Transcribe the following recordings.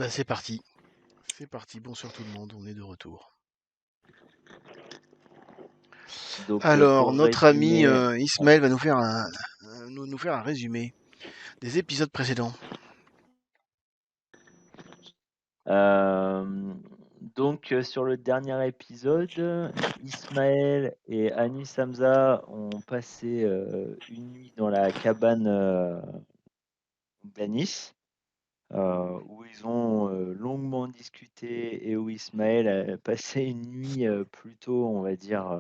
bah c'est parti. C'est parti, bonsoir tout le monde, on est de retour. Donc, Alors, pour notre ami résumer, Ismaël va nous faire un résumé des épisodes précédents. euh, sur le dernier épisode, Ismaël et Anis Hamza ont passé une nuit dans la cabane d'Anis, où ils ont longuement discuté et où Ismaël a passé une nuit plutôt, on va dire,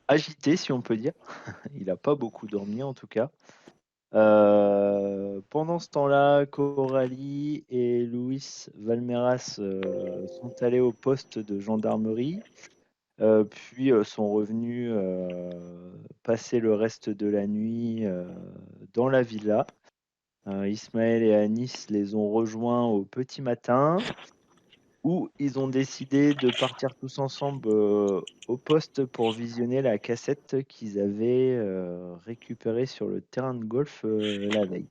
agitée, si on peut dire. Il n'a pas beaucoup dormi en tout cas. Pendant ce temps-là, Coralie et Luis Valmeras sont allés au poste de gendarmerie, puis sont revenus passer le reste de la nuit dans la villa. Ismaël et Anis les ont rejoints au petit matin, où ils ont décidé de partir tous ensemble au poste pour visionner la cassette qu'ils avaient récupérée sur le terrain de golf la veille.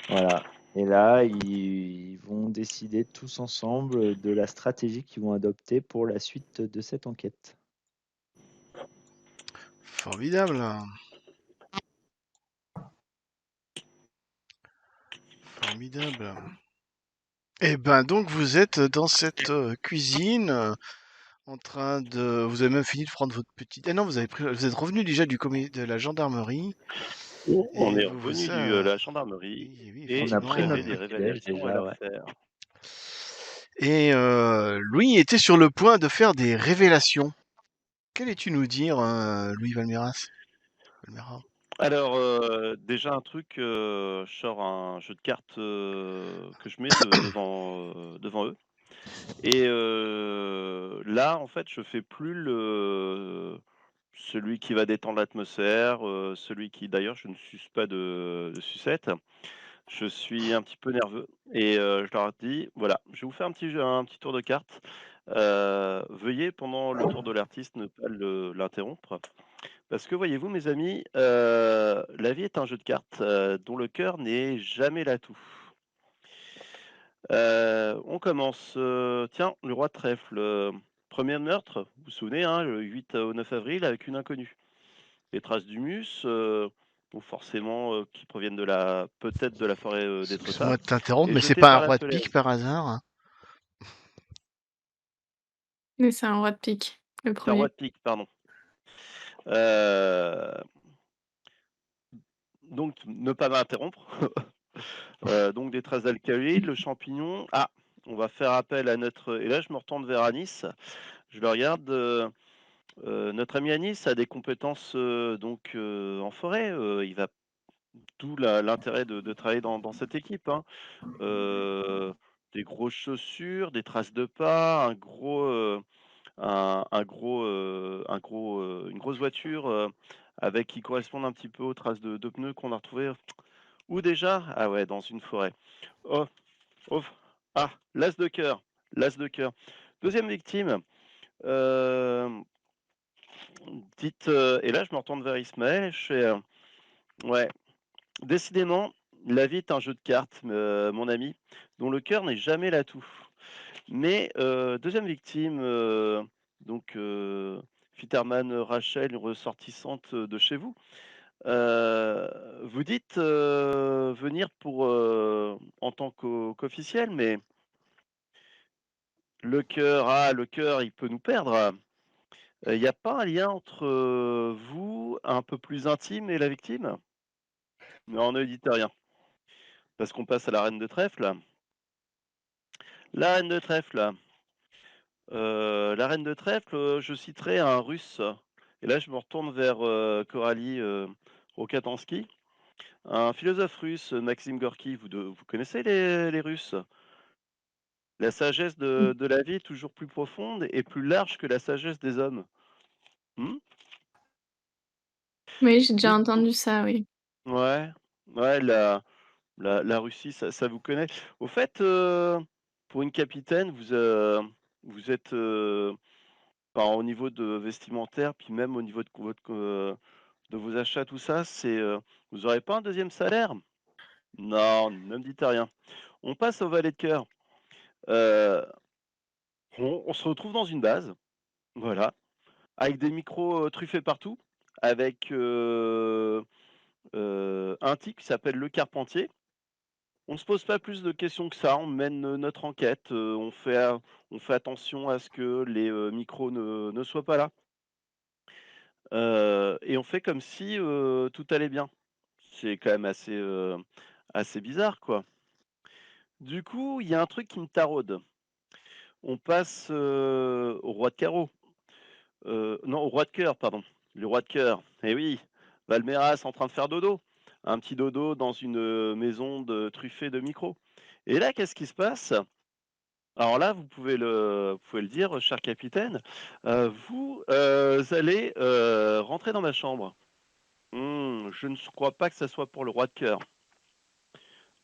Voilà. Et là, ils vont décider tous ensemble de la stratégie qu'ils vont adopter pour la suite de cette enquête. Formidable. Formidable. Et ben donc vous êtes dans cette cuisine en train de... Vous avez même fini de prendre votre petite... Ah non, vous êtes revenu déjà de la gendarmerie On et est vous revenu ça... de la gendarmerie Oui, oui, On et a on pris effectivement. avait notre des petit déj révélations à déjà, leur ouais. faire. Et Louis était sur le point de faire des révélations. Qu'allais-tu nous dire, Louis Valmeras? Valmera. Alors, déjà un truc, je sors un jeu de cartes que je mets devant eux. Et là, en fait, je fais plus celui qui va détendre l'atmosphère, celui qui d'ailleurs, je ne suce pas de sucette. Je suis un petit peu nerveux et je leur dis: «Voilà, je vais vous faire un petit tour de cartes. Veuillez pendant le tour de l'artiste ne pas l'interrompre. Parce que voyez-vous mes amis, la vie est un jeu de cartes, dont le cœur n'est jamais l'atout». On commence, tiens, le roi de trèfle, 1 meurtre, vous vous souvenez, hein, le 8 au 9 avril avec une inconnue. Les traces d'humus, bon forcément, qui proviennent peut-être de la forêt, Excuse-moi d'Étretat de t'interrompre, et mais c'est jetées pas un par la roi de pique falaise. par hasard, hein? Mais c'est un roi de pique, le C'est un roi premier. de pique, pardon. Heu, donc ne pas m'interrompre. Donc des traces d'alcaloïdes, le champignon. Ah! On va faire appel à notre et là je me retourne vers Anis. Je le regarde, notre ami Anis a des compétences, en forêt, il va d'où l'intérêt de travailler dans cette équipe, hein. Heu, des grosses chaussures, des traces de pas, une grosse voiture, avec qui correspondent un petit peu aux traces de pneus qu'on a retrouvées. Où déjà? Ah ouais, dans une forêt. Oh, oh, ah, l'as de cœur. 2e victime, hem, et là je me retourne vers Ismaël, je fais, «Ouais, décidément, la vie est un jeu de cartes, mon ami, dont le cœur n'est jamais l'atout». Mais 2e victime, Fitterman Rachel, une ressortissante de chez vous. Vous dites, venir en tant qu'officiel, mais le cœur, il peut nous perdre. Il y a pas un lien entre, vous, un peu plus intime et la victime? Non, ne dites rien, parce qu'on passe à la reine de trèfle. La reine de trèfle, la reine de trèfle, je citerai un Russe et là je me retourne vers, Coralie, Rokatansky, un philosophe russe, Maxime Gorky. Vous connaissez les Russes? La sagesse de la vie est toujours plus profonde et plus large que la sagesse des hommes. Mmh? Oui, j'ai déjà Vous entendu ça, oui. Ouais, ouais, la Russie, ça vous connaît. Au fait, pour une capitaine, vous êtes, enfin, au niveau de vestimentaire, puis même au niveau de vos achats, tout ça, vous aurez pas un deuxième salaire? Non, ne me dites rien. On passe au valet de cœur. Euh, on se retrouve dans une base, voilà, avec des micros truffés partout, avec un type qui s'appelle le Carpentier. On ne se pose pas plus de questions que ça, on mène notre enquête, on fait attention à ce que les micros ne soient pas là. Et on fait comme si tout allait bien. C'est quand même assez bizarre, quoi. Du coup, il y a un truc qui me taraude. On passe au roi de carreau. Non, au roi de cœur, pardon. Le roi de cœur. Eh oui, Valméras en train de faire dodo. Un petit dodo dans une maison truffée de micros. Et là, qu'est-ce qui se passe? Alors là, vous pouvez le dire, cher capitaine. Vous allez rentrer dans ma chambre. Je ne crois pas que ça soit pour le roi de cœur.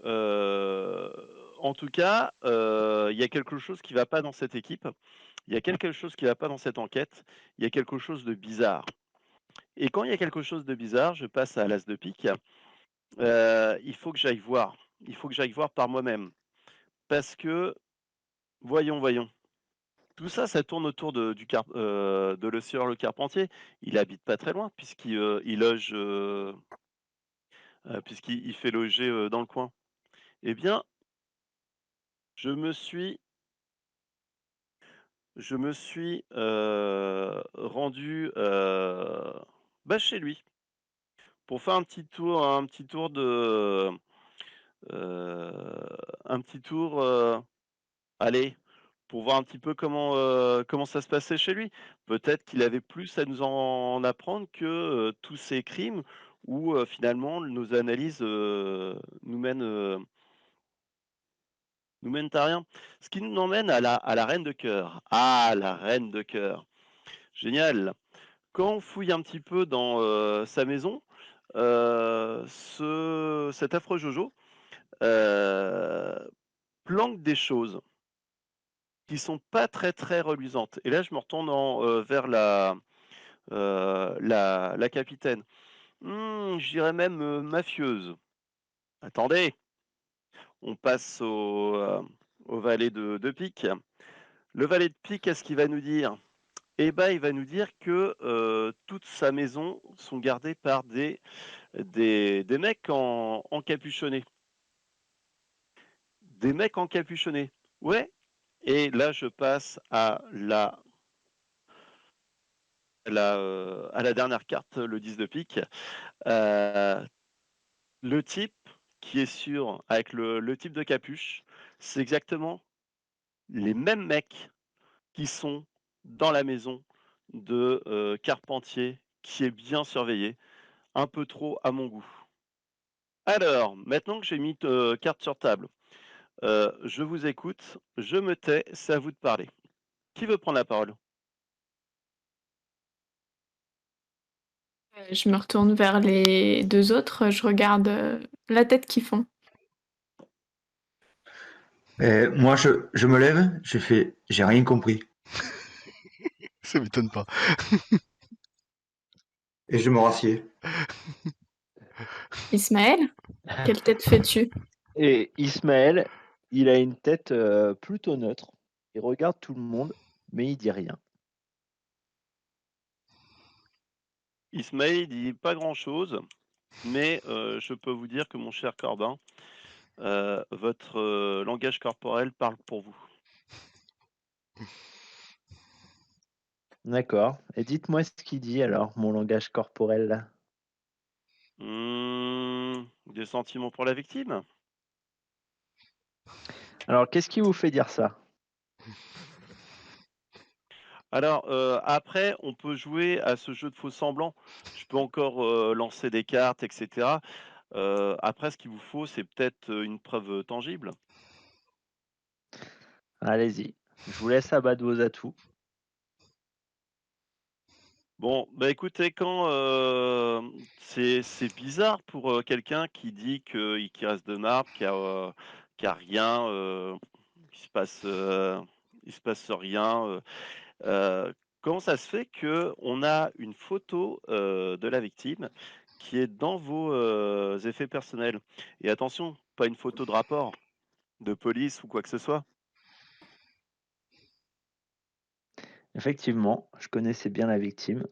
Euh, En tout cas, il y a quelque chose qui ne va pas dans cette équipe. Il y a quelque chose qui ne va pas dans cette enquête. Il y a quelque chose de bizarre. Et quand il y a quelque chose de bizarre, je passe à l'as de pique. Il faut que j'aille voir. Il faut que j'aille voir par moi-même. Parce que, voyons. Tout ça, ça tourne autour de le sieur Le Carpentier. Il habite pas très loin, il loge, puisqu'il fait loger dans le coin. Eh bien, je me suis, rendu chez lui pour faire un petit tour, allez, pour voir un petit peu comment ça se passait chez lui. Peut-être qu'il avait plus à nous en apprendre que tous ces crimes où finalement nos analyses nous mènent à rien. Ce qui nous emmène à la reine de cœur. Ah, la reine de cœur. Génial. Quand on fouille un petit peu dans sa maison, cet affreux Jojo euh, planque des choses qui sont pas très très reluisantes. Et là, je me retourne vers la capitaine. Je dirais même mafieuse. Attendez, on passe au valet de pique. Le valet de pique, qu'est-ce qu'il va nous dire? Eh ben, il va nous dire que toute sa maison sont gardées par des mecs encapuchonnés. Des mecs encapuchonnés. Ouais. Et là, je passe à la dernière carte, le 10 de pique. Euh, le type qui est sûr, avec le type de capuche, c'est exactement les mêmes mecs qui sont dans la maison de Carpentier, qui est bien surveillée, un peu trop à mon goût. Alors, maintenant que j'ai mis carte sur table, je vous écoute, je me tais, c'est à vous de parler. Qui veut prendre la parole? Je me retourne vers les 2 autres, je regarde, la tête qu'ils font. Moi, je me lève, je fais, j'ai rien compris. Ça m'étonne pas. Et je me rassieds. Ismaël, quelle tête fais-tu? Et Ismaël, il a une tête plutôt neutre. Il regarde tout le monde, mais il dit rien. Ismaël dit pas grand-chose, mais je peux vous dire que mon cher Corbin, votre langage corporel parle pour vous. D'accord. Et dites-moi ce qu'il dit alors, mon langage corporel là. Des sentiments pour la victime? Alors, qu'est-ce qui vous fait dire ça? Alors, après, on peut jouer à ce jeu de faux semblants. Je peux encore lancer des cartes, etc. Après, ce qu'il vous faut, c'est peut-être une preuve tangible. Allez-y. Je vous laisse abattre vos atouts. Bon, bah écoutez, quand c'est bizarre pour quelqu'un qui dit qu'il reste de marbre, qu'il y a rien, il se passe rien. Comment ça se fait que on a une photo de la victime qui est dans vos effets personnels? Et attention, pas une photo de rapport, de police ou quoi que ce soit? Effectivement, je connaissais bien la victime,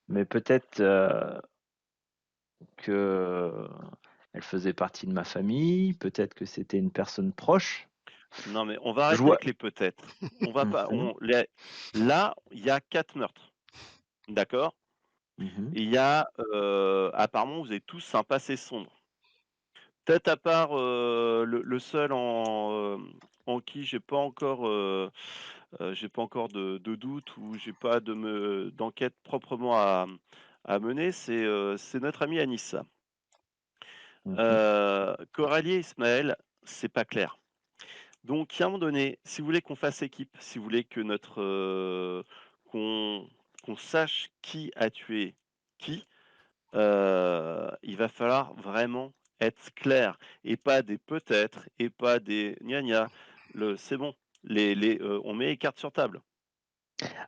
mais peut-être qu'elle faisait partie de ma famille, peut-être que c'était une personne proche. Non, mais on va Je arrêter vois. avec les peut-être. On va pas. Mhm, Là, il y a 4 meurtres. D'accord? mhm. Il y a, apparemment, vous avez tous un passé sombre. Peut-être à part le seul en qui j'ai pas encore de doute ou j'ai pas d'enquête proprement à mener, c'est notre ami Anis. Mhm. Coralie et Ismaël, c'est pas clair. Donc, à un moment donné, si vous voulez qu'on fasse équipe, si vous voulez que qu'on qu'on sache qui a tué qui, il va falloir vraiment être clair et pas des peut-être et pas des gna gna. C'est bon, on met les cartes sur table.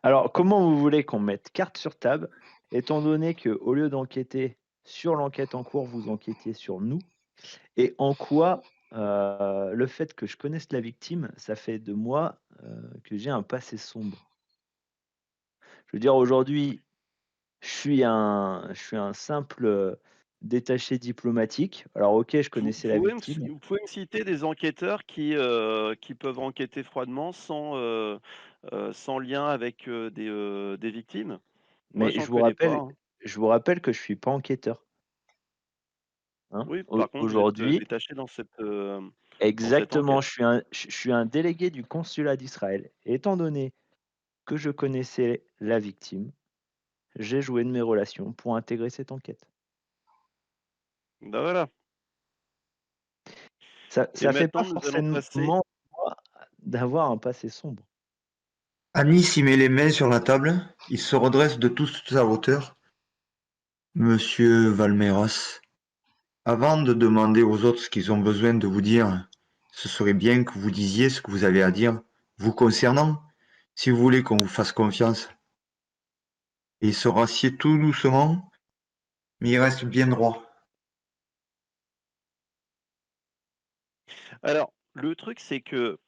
Alors, comment vous voulez qu'on mette carte sur table, étant donné que au lieu d'enquêter sur l'enquête en cours, vous enquêtiez sur nous? Et en quoi, le fait que je connaisse la victime, ça fait de moi, que j'ai un passé sombre? Je veux dire aujourd'hui, je suis un simple, détaché diplomatique. Alors OK, je Vous connaissais la pouvez victime, vous pouvez me citer des enquêteurs qui peuvent enquêter froidement sans lien avec des victimes? Moi, mais j'en connais pas, hein. je vous rappelle que je suis pas enquêteur, hein. Oui, par contre, vous êtes Aujourd'hui détaché dans cette exactement, enquête. je suis un délégué du consulat d'Israël. Étant donné que je connaissais la victime, j'ai joué de mes relations pour intégrer cette enquête. Ben voilà. Ça Et ça fait pas maintenant, nous allons forcément passer. moi d'avoir un passé sombre. Anis y met les mains sur la table. Il se redresse de toute sa hauteur. Monsieur Valmeras, avant de demander aux autres ce qu'ils ont besoin de vous dire, ce serait bien que vous disiez ce que vous avez à dire vous concernant, si vous voulez qu'on vous fasse confiance. Et il se rassied tout doucement, mais il reste bien droit. Alors, le truc, c'est que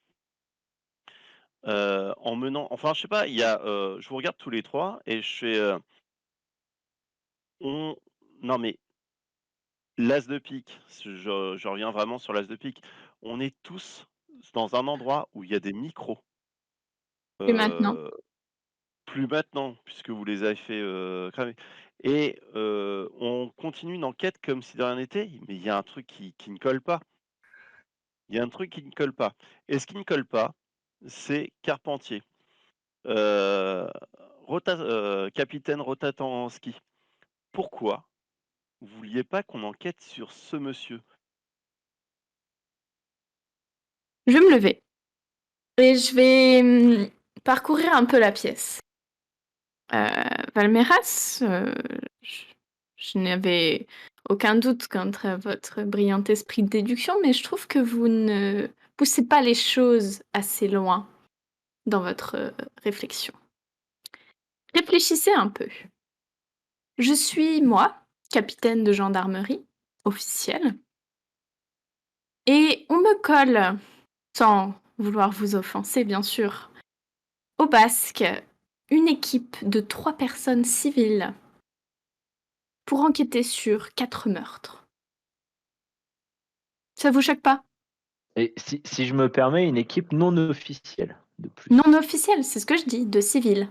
en menant, enfin, je sais pas, je vous regarde tous les trois et je fais, on, non mais l'as de pique, je reviens vraiment sur l'as de pique. On est tous dans un endroit où il y a des micros. Et maintenant. Euh, Plus maintenant, puisque vous les avez fait cramer. Et on continue une enquête comme si de rien n'était, mais il y a un truc qui ne colle pas. Il y a un truc qui ne colle pas. Et ce qui ne colle pas, c'est Carpentier. Euh, Capitaine Rotatansky. Pourquoi vous vouliez pas qu'on enquête sur ce monsieur? Je vais me lever et je vais parcourir un peu la pièce. Valmeras, je, je n'avais aucun doute quant à votre brillant esprit de déduction, mais je trouve que vous ne poussez pas les choses assez loin dans votre réflexion. Réfléchissez un peu. Je suis, moi, capitaine de gendarmerie, officielle, et on me colle, sans vouloir vous offenser bien sûr, au basque, une équipe de 3 personnes civiles pour enquêter sur 4 meurtres. Ça vous choque pas? Et si je me permets, une équipe non officielle, de plus. Non officielle, c'est ce que je dis, de civils.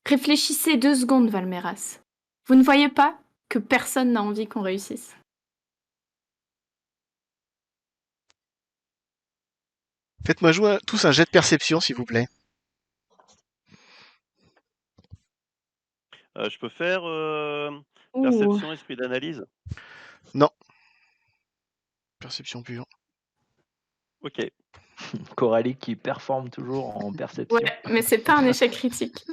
Réfléchissez 2 secondes, Valmeras. Vous ne voyez pas que personne n'a envie qu'on réussisse? Faites-moi jouer tous un jet de perception, s'il vous plaît. Je peux faire Ouh. perception, esprit d'analyse? Non. Perception pure. Ok. Coralie qui performe toujours en Ouais, perception. mais c'est pas un échec critique.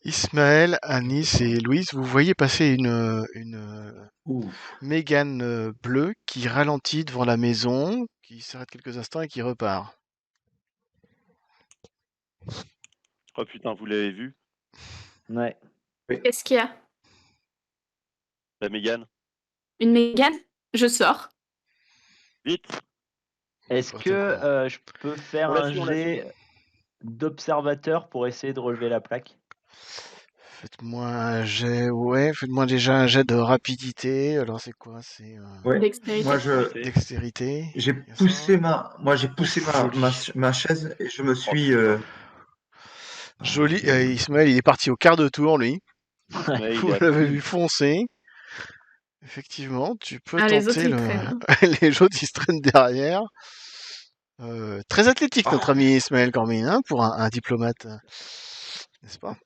Ismaël, Anis et Louise, vous voyez passer une Ouf. Mégane bleue qui ralentit devant la maison, qui s'arrête quelques instants et qui repart. Oh putain, vous l'avez vu? Ouais. Qu'est-ce qu'il y a? La Mégane. Une Mégane? Je sors. Vite. Est-ce N'importe que quoi. je peux faire On la un suit, on la suit. jet d'observateur pour essayer de relever la plaque? Faites-moi un jet, ouais, faites-moi déjà un jet de rapidité. Alors c'est quoi? C'est Ouais. Dextérité. Moi, dextérité. j'ai y a poussé ça. j'ai poussé Ouf, joli. ma chaise et je me suis. putain. Joli. Ismaël, il est parti au quart de tour, lui. Ismaël, il Vous est à l'avez fond. vu foncer. Effectivement, tu peux Ah, les autres, tenter ils le. traînent. Les autres, ils se traînent derrière. Très athlétique, notre Oh. ami Ismaël Cormine, hein, pour un diplomate, n'est-ce pas?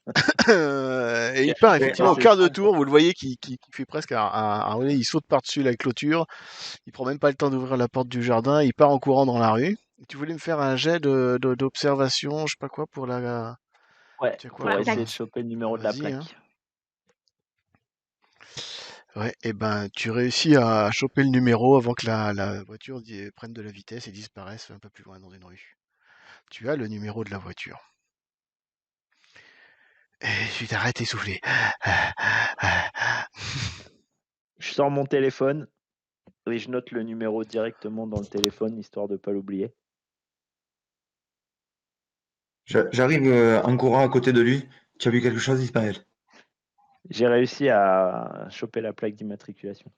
Et il part effectivement au c'est quart de ça. tour. Vous le voyez qui fait presque un relais. Il saute par-dessus la clôture. Il prend même pas le temps d'ouvrir la porte du jardin. Il part en courant dans la rue. Et tu voulais me faire un jet d'observation, je sais pas quoi, pour la. Ouais, Tu as quoi pour La comme. essayer plaque. de choper le numéro de la Vas-y, hein. plaque. Ouais, et ben tu réussis à choper le numéro avant que la voiture prenne de la vitesse et disparaisse un peu plus loin dans une rue. Tu as le numéro de la voiture. Et tu t'arrêtes essoufflé. Je sors mon téléphone et je note le numéro directement dans le téléphone, histoire de pas l'oublier. J'arrive en courant à côté de lui. Tu as vu quelque chose, Ismaël? J'ai réussi à choper la plaque d'immatriculation.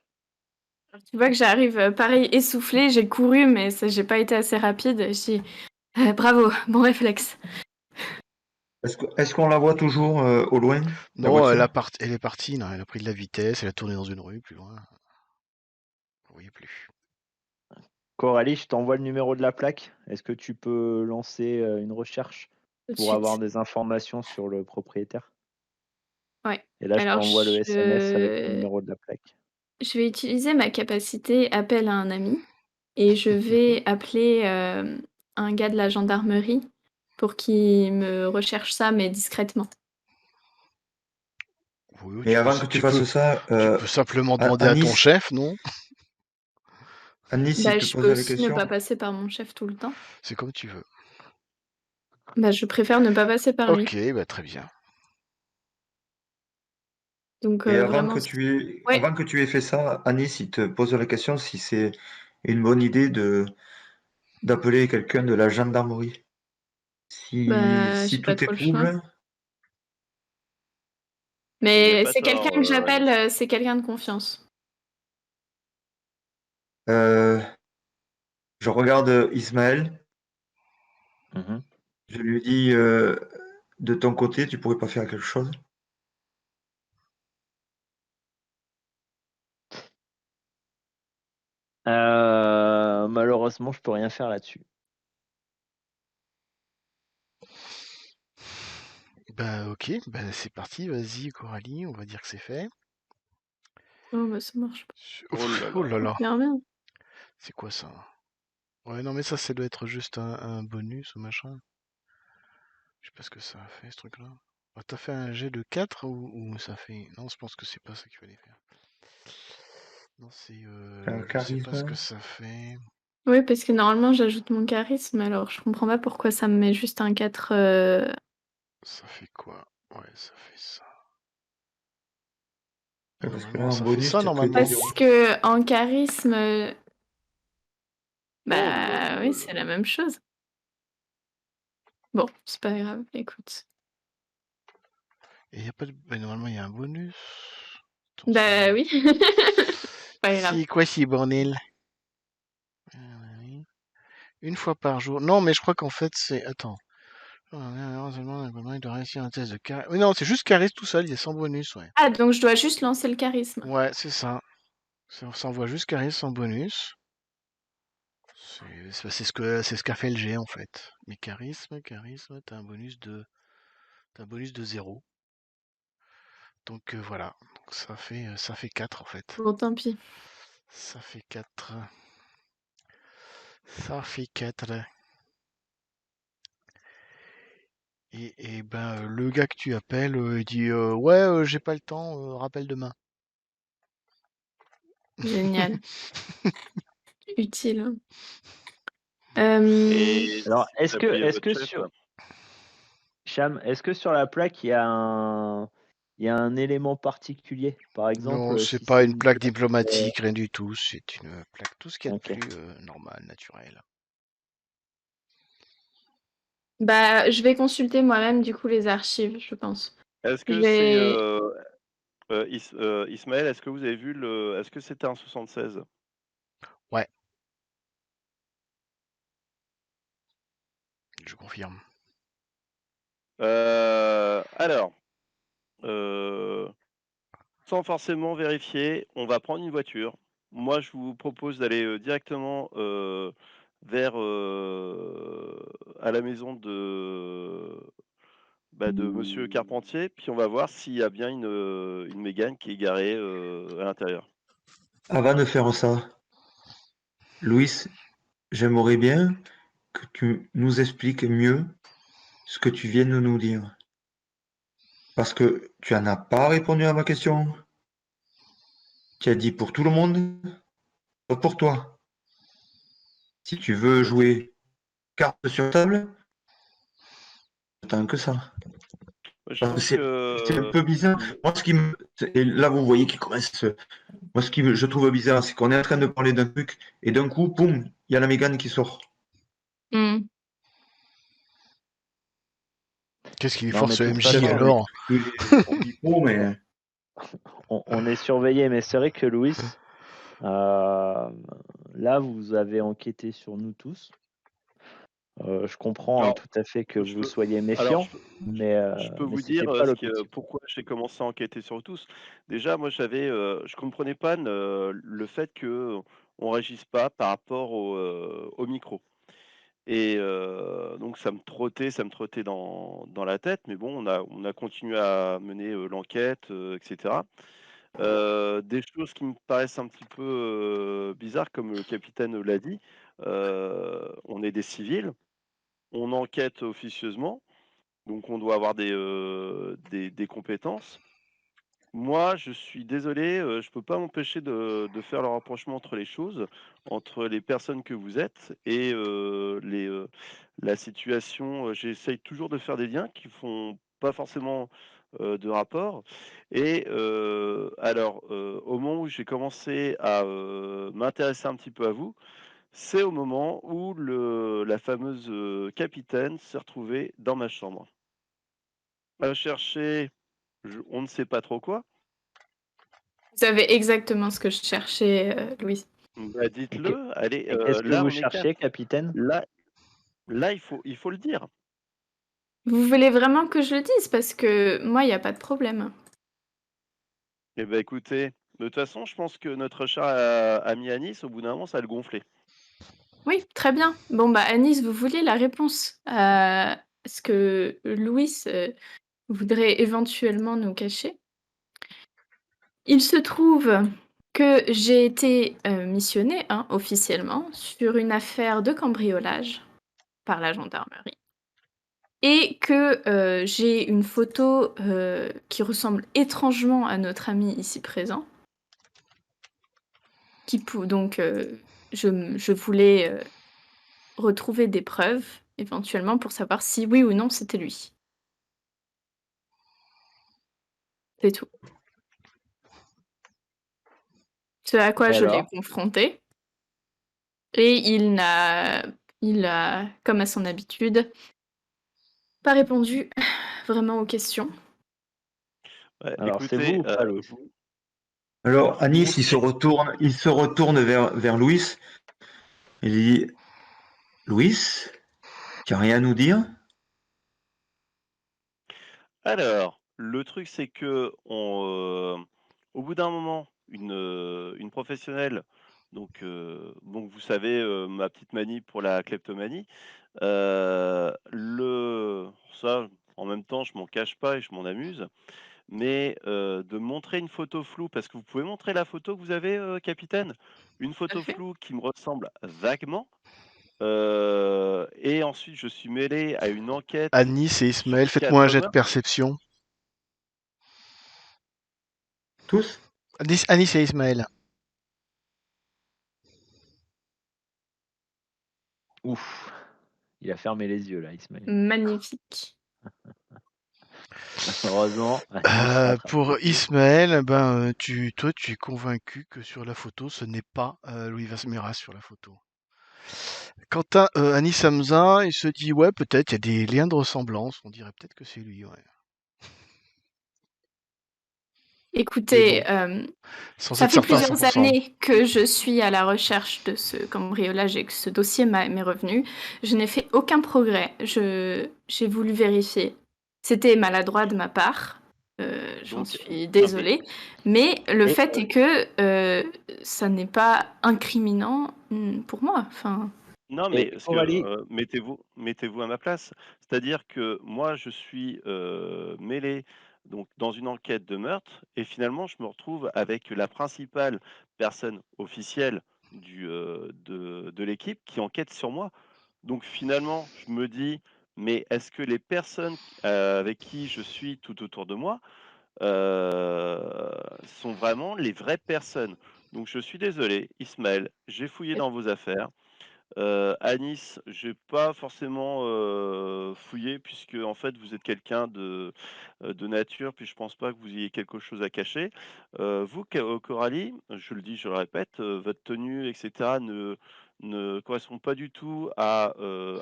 Tu vois que j'arrive pareil essoufflée, j'ai couru, mais j'ai pas été assez rapide. Je dis bravo, bon réflexe. Est-ce qu'on la voit toujours au loin, la Non, voiture? elle est partie, non, elle a pris de la vitesse, elle a tourné dans une rue plus loin. Vous voyez plus. Coralie, je t'envoie le numéro de la plaque. Est-ce que tu peux lancer une recherche Tout de pour suite. avoir des informations sur le propriétaire? Ouais. Et là, je Alors, t'envoie le SMS avec le numéro de la plaque. je vais utiliser ma capacité appel à un ami et je vais appeler un gars de la gendarmerie pour qu'il me recherche ça, mais discrètement. Oui, Et avant que tu fasses ça, tu peux simplement demander à ton Anis, chef, non? Anis, Bah, il te je peux posait la aussi ne question. pas passer par mon chef tout le temps. C'est comme tu veux. Bah, je préfère ne pas passer par lui. Ok, bah très bien. Donc, Et avant vraiment. que tu Ouais. avant que tu aies fait ça, Anis, il te pose la question si c'est une bonne idée d'appeler quelqu'un de la gendarmerie. Bah, Si j'ai pas tout est trop le choix. cool, Il a Mais pas c'est quelqu'un tort, que j'appelle, c'est quelqu'un de confiance. je regarde Ismaël, Mhm. je lui dis de ton côté, tu pourrais pas faire quelque chose? Malheureusement, je peux rien faire là-dessus. Bah ok, bah c'est parti, vas-y Coralie, on va dire que c'est fait. Oh, bah, ça marche pas. Oh là Oh là là. là, Bien, bien. c'est quoi ça? Ouais, non mais ça doit être juste un bonus ou machin. Je sais pas ce que ça a fait ce truc-là. Ah, t'as fait un jet de 4 ou ça fait. Non, je pense que c'est pas ça qu'il fallait faire. Non, c'est. Je sais pas ce que Charisme. ça fait. Oui, parce que normalement, j'ajoute mon charisme, alors je comprends pas pourquoi ça me met juste un 4. Ça fait quoi? Ouais, ça fait ça. Ouais, parce que là, Normalement, en ça fait bonus, ça, tu as que des normalement. zéros. Parce que en charisme, Oh là bah là oui, là c'est là. la même chose. Bon, c'est pas grave, écoute. Et y a pas de. Bah, normalement, il y a un bonus. Attends, Bah oui. Pas grave. C'est quoi ces bordel? Une fois par jour. Non, mais je crois qu'en fait, c'est. Attends. Il doit réussir un test de charisme. Oui, non, c'est juste charisme tout seul, il est sans bonus, ouais. Ah, donc je dois juste lancer le charisme. Ouais, c'est ça. On s'envoie juste charisme sans bonus. C'est ce qu'a fait le G en fait. Mais charisme, t'as un bonus de 0. Donc voilà. Donc ça fait 4 en fait. Bon, tant pis. Ça fait 4. Ça fait 4. Et ben le gars que tu appelles, il dit ouais, j'ai pas le temps, rappelle demain. Génial. Utile. Et Alors, si vous appuyez est-ce votre que chef, sur Cham, est-ce que sur la plaque, il y a il y a un élément particulier. Par Non, exemple, c'est si pas c'est une une plaque plaque, diplomatique, rien du tout. C'est une plaque, tout ce qu'il y a de ok. plus normal, naturel. Bah, je vais consulter moi-même du coup les archives, je pense. Est-ce Je que c'est vais. Ismaël, est-ce que vous avez vu est-ce que c'était un 76? Ouais, je confirme. Alors, sans forcément vérifier, on va prendre une voiture. Moi, je vous propose d'aller directement vers à la maison de Monsieur Carpentier, puis on va voir s'il y a bien une Mégane qui est garée à l'intérieur. Avant de faire ça, Louis, j'aimerais bien que tu nous expliques mieux ce que tu viens de nous dire. Parce que tu n'en as pas répondu à ma question. Tu as dit pour tout le monde, pas pour toi. Si tu veux jouer carte sur table, tant que ça. Je Parce que trouve c'est un que peu bizarre. Moi, ce qui me... Et là, vous voyez qu'il commence. Moi, je trouve bizarre, c'est qu'on est en train de parler d'un truc et d'un coup, boum, il y a la Mégane qui sort. Hmm. Qu'est-ce qui lui Non, mais force de toute MJ façon, alors? Que j'ai trop micro, mais on est surveillé. Mais c'est vrai que Louis, là, vous avez enquêté sur nous tous. Je comprends alors, tout à fait que je vous peux, soyez alors méfiant, mais je peux vous c'était dire pas l'objectif. pourquoi j'ai commencé à enquêter sur tous. Déjà, moi, je comprenais pas le fait que on réagisse pas par rapport au micro. Et donc ça me trottait dans la tête, mais bon, on a continué à mener l'enquête, etc. Des choses qui me paraissent un petit peu bizarres, comme le capitaine l'a dit. On est des civils, on enquête officieusement, donc on doit avoir des compétences. Moi, je suis désolé, je peux pas m'empêcher de faire le rapprochement entre les choses, entre les personnes que vous êtes et la situation. J'essaye toujours de faire des liens qui font pas forcément de rapport. Et alors, au moment où j'ai commencé à m'intéresser un petit peu à vous, c'est au moment où la fameuse capitaine s'est retrouvée dans ma chambre, à chercher, on ne sait pas trop quoi. Vous savez exactement ce que je cherchais, Louis. Bah, Et que- dites-le, allez, et qu'est-ce que là vous on est 4. cherchez, capitaine? Là, il faut le dire. Vous voulez vraiment que je le dise? Parce que moi, il y a pas de problème. Eh ben écoutez, de toute façon, je pense que notre cher ami Anis, au bout d'un moment, ça va le gonfler. Oui, très bien. Bon, bah, Anis, vous vouliez la réponse à ce que Louis voudrait éventuellement nous cacher? Il se trouve que j'ai été missionnée, hein, officiellement, sur une affaire de cambriolage par la gendarmerie. Et que j'ai une photo qui ressemble étrangement à notre ami ici présent. Donc, je voulais retrouver des preuves, éventuellement, pour savoir si oui ou non c'était lui. C'est tout. Ce à quoi Et je l'ai alors? confronté. Et il a, comme à son habitude, pas répondu vraiment aux questions. Ouais, Alors, c'est vous écoutez, ou pas, Louis? alors vous Anis, il se retourne vers Louis et il dit Louis, tu n'as rien à nous dire? alors, le truc, c'est que au bout d'un moment, une professionnelle, donc vous savez, ma petite manie pour la kleptomanie, ça, en même temps, je m'en cache pas et je m'en amuse, mais de montrer une photo floue, parce que vous pouvez montrer la photo que vous avez, capitaine? Une Tout à photo fait. floue qui me ressemble vaguement, et ensuite je suis mêlé à une enquête Anis et sur Ismaël, faites-moi un 4 jet de meurtres. perception. Tous? Anis et Ismaël. Ouf, il a fermé les yeux là, Ismaël. Magnifique. Heureusement, Anis rattrape Pour le coup. Ismaël, toi, tu es convaincu que sur la photo, ce n'est pas Louis Valméras sur la photo. Quant à Anis Hamza, il se dit ouais, peut-être, il y a des liens de ressemblance. On dirait peut-être que c'est lui, ouais. Mais Écoutez, bon, sans ça être fait certain à plusieurs 100%. années que je suis à la recherche de ce cambriolage et que ce dossier m'est revenu. Je n'ai fait aucun progrès. J'ai voulu vérifier. C'était maladroit de ma part. J'en Donc, suis non, mais désolée. Mais le Et fait est que ça n'est pas incriminant pour moi. Enfin, non, et mais parce que Coralie, mettez-vous à ma place. C'est-à-dire que moi, je suis mêlé donc dans une enquête de meurtre et finalement, je me retrouve avec la principale personne officielle de l'équipe qui enquête sur moi. Donc finalement, je me dis, mais est-ce que les personnes avec qui je suis tout autour de moi sont vraiment les vraies personnes? Donc je suis désolé, Ismaël, j'ai fouillé dans vos affaires. À Nice, j'ai pas forcément, fouillé puisque en fait vous êtes quelqu'un de nature, puis je pense pas que vous ayez quelque chose à cacher. Vous, Coralie, je le dis, je le répète, votre tenue et cetera ne correspond pas du tout à,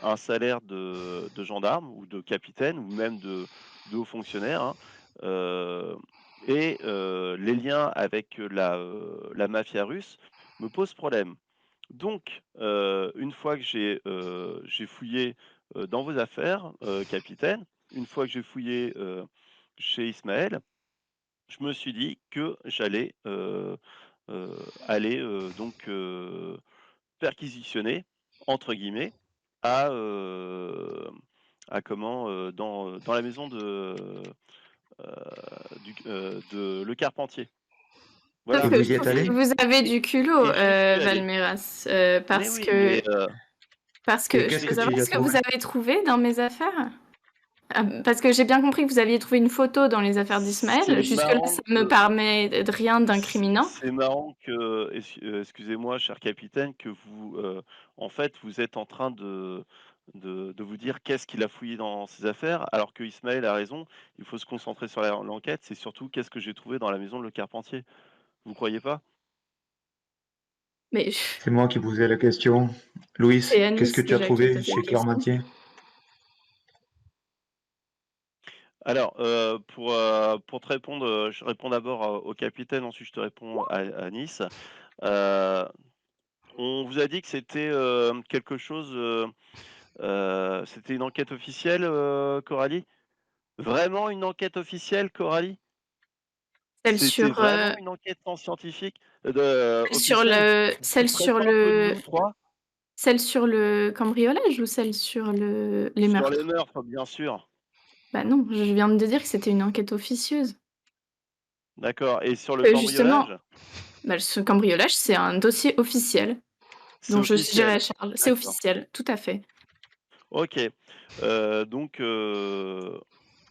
un salaire de gendarme ou de capitaine ou même de haut fonctionnaire, hein. Heu les liens avec la mafia russe me posent problème. Donc, une fois que j'ai fouillé, dans vos affaires, capitaine, une fois que j'ai fouillé, chez Ismaël, je me suis dit que j'allais, aller, donc, «perquisitionner» entre guillemets à, à comment, dans la maison de Le Carpentier. sauf Et Voilà. que vous je y êtes trouve que allé? vous avez et du culot, et j'y suis allé. Valméras, Mais oui, mais, parce Et que je qu'est-ce peux que tu savoir y as ce que vous trouvé? avez trouvé dans mes affaires? Parce que j'ai bien compris que vous aviez trouvé une photo dans les affaires d'Ismaël. c'est Jusque-là, marrant ça me que permet de rien d'incriminant. C'est marrant que, excusez-moi, cher capitaine, que vous, en fait, vous êtes en train de vous dire qu'est-ce qu'il a fouillé dans ses affaires, alors que Ismaël a raison. Il faut se concentrer sur l'enquête. C'est surtout qu'est-ce que j'ai trouvé dans la maison de Le Carpentier. Vous croyez pas? Mais C'est moi qui posais la question. Louis, c'est qu'est-ce que Anis tu as déjà qui a trouvé posé la chez question. Clermentier? Alors, pour te répondre, je réponds d'abord au capitaine, ensuite je te réponds à Nice. Euh, on vous a dit que c'était quelque chose. C'était une enquête officielle, Coralie? Vraiment une enquête officielle, Coralie? Celle C'était sur, vraiment une enquête non scientifique, sur officielle? Tu celle te ferais sur pas un peu de le, nous 3? celle sur le cambriolage ou celle sur les Sur les meurtres? meurtres, bien sûr. Bah non, je viens de te dire que c'était une enquête officieuse. D'accord, et sur le Que justement, cambriolage? bah, ce cambriolage, c'est un dossier officiel C'est dont je dirais officiel? Charles. C'est D'accord. officiel, tout à fait. OK. Donc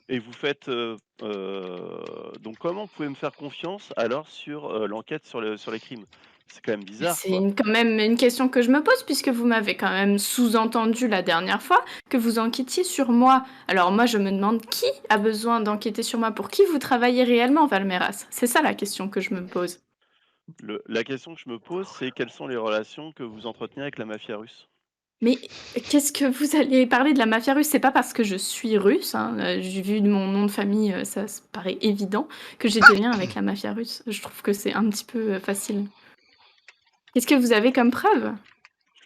et vous faites, donc comment vous pouvez me faire confiance alors sur, l'enquête sur les crimes? C'est quand même bizarre, C'est quoi. quand même une question que je me pose puisque vous m'avez quand même sous-entendu la dernière fois que vous enquêtiez sur moi. Alors moi, je me demande qui a besoin d'enquêter sur moi, pour qui vous travaillez réellement, Valméras? C'est ça la question que je me pose. La question que je me pose, c'est quelles sont les relations que vous entretenez avec la mafia russe? Mais qu'est-ce que vous allez parler de la mafia russe? C'est pas parce que je suis russe, hein, j'ai vu de mon nom de famille, ça paraît évident que j'ai des liens avec la mafia russe. Je trouve que c'est un petit peu facile. Qu'est-ce que vous avez comme preuve?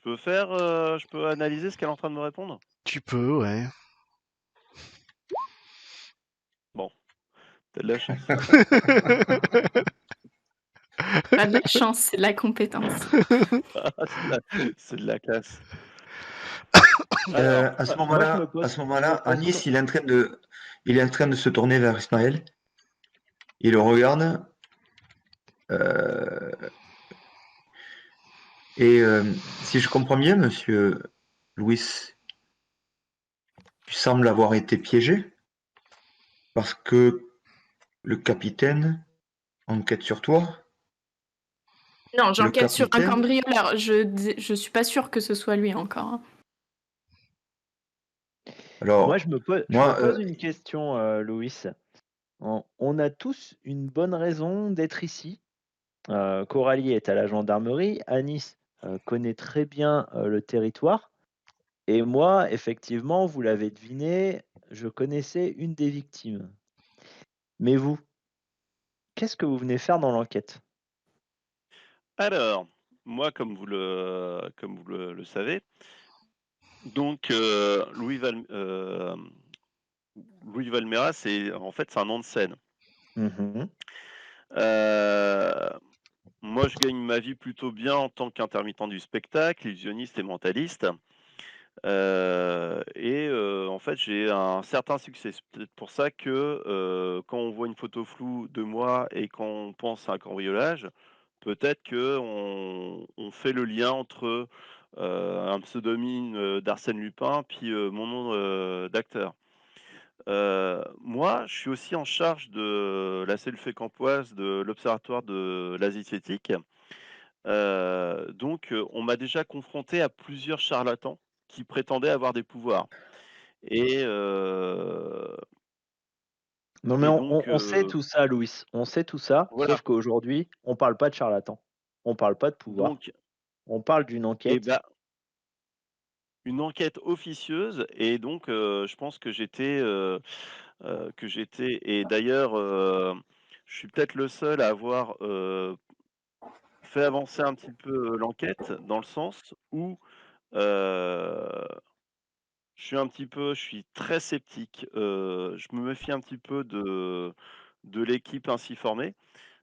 Je peux analyser ce qu'elle est en train de me répondre? Tu peux, ouais. Bon, tu de la chance. Pas de la chance, c'est de la compétence. C'est de la classe. Alors, À ce moi je me moment-là, pose, Anis, il est en train de se tourner vers Ismaël. Il le regarde. euh, et si je comprends bien, monsieur Louis, tu sembles avoir été piégé parce que le capitaine enquête sur toi. Non, Le j'enquête sur un capitaine, cambrioleur. Je suis pas sûre que ce soit lui encore, hein. moi alors, je me moi, pose une question, Louis. On a tous une bonne raison d'être ici. Coralie est à la gendarmerie, Anis connaît très bien le territoire, et moi, effectivement, vous l'avez deviné, je connaissais une des victimes. Mais vous, qu'est-ce que vous venez faire dans l'enquête? Alors, moi, comme vous le savez, donc Louis Valmera, c'est en fait c'est un nom de scène. Mhm. Euh, Moi, je gagne ma vie plutôt bien en tant qu'intermittent du spectacle, illusionniste et mentaliste. En fait, j'ai un certain succès. C'est peut-être pour ça que quand on voit une photo floue de moi et qu'on pense à un cambriolage, peut-être que on fait le lien entre un pseudonyme d'Arsène Lupin puis mon nom d'acteur. Moi, je suis aussi en charge de la cellule fécampoise de l'Observatoire de l'Asiatique. On m'a déjà confronté à plusieurs charlatans qui prétendaient avoir des pouvoirs. Et, heu, Non, mais et on sait tout ça, Louis. On sait tout ça, voilà. sauf qu'aujourd'hui, on parle pas de charlatan. On parle pas de pouvoir. Donc, On parle d'une et enquête. ben, une enquête officieuse et donc, je pense que j'étais et d'ailleurs, je suis peut-être le seul à avoir, fait avancer un petit peu, l'enquête dans le sens où, heu je suis très sceptique, je me méfie un petit peu de l'équipe ainsi formée,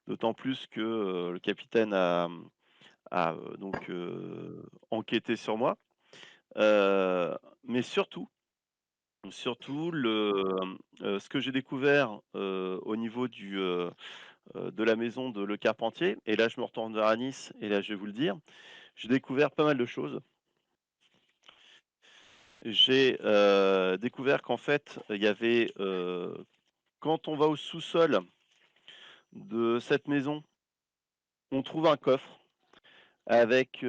d'autant plus que, le capitaine a enquêté sur moi. Mais surtout ce que j'ai découvert, au niveau de la maison de Le Carpentier et là je me retourne vers Anis et là je vais vous le dire, j'ai découvert pas mal de choses. J'ai, découvert qu'en fait, il y avait, quand on va au sous-sol de cette maison, on trouve un coffre avec,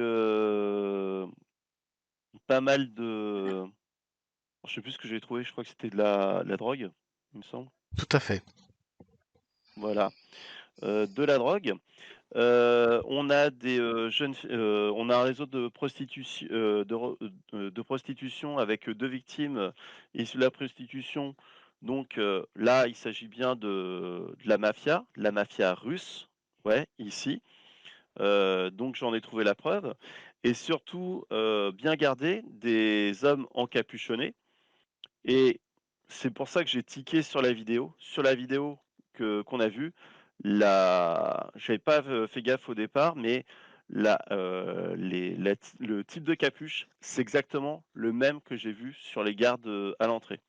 pas mal de je sais plus ce que j'ai trouvé, je crois que c'était de la drogue, il me semble. Tout à fait. Voilà, de la drogue. On a des, on a un réseau de prostitution avec, 2 victimes issues de la prostitution. Donc, là, il s'agit bien de la mafia russe, ouais, ici. Donc j'en ai trouvé la preuve et surtout, bien gardé, des hommes encapuchonnés et c'est pour ça que j'ai tiqué sur la vidéo. Sur la vidéo que qu'on a vue, j'avais pas fait gaffe au départ, mais le type de capuche, c'est exactement le même que j'ai vu sur les gardes, à l'entrée.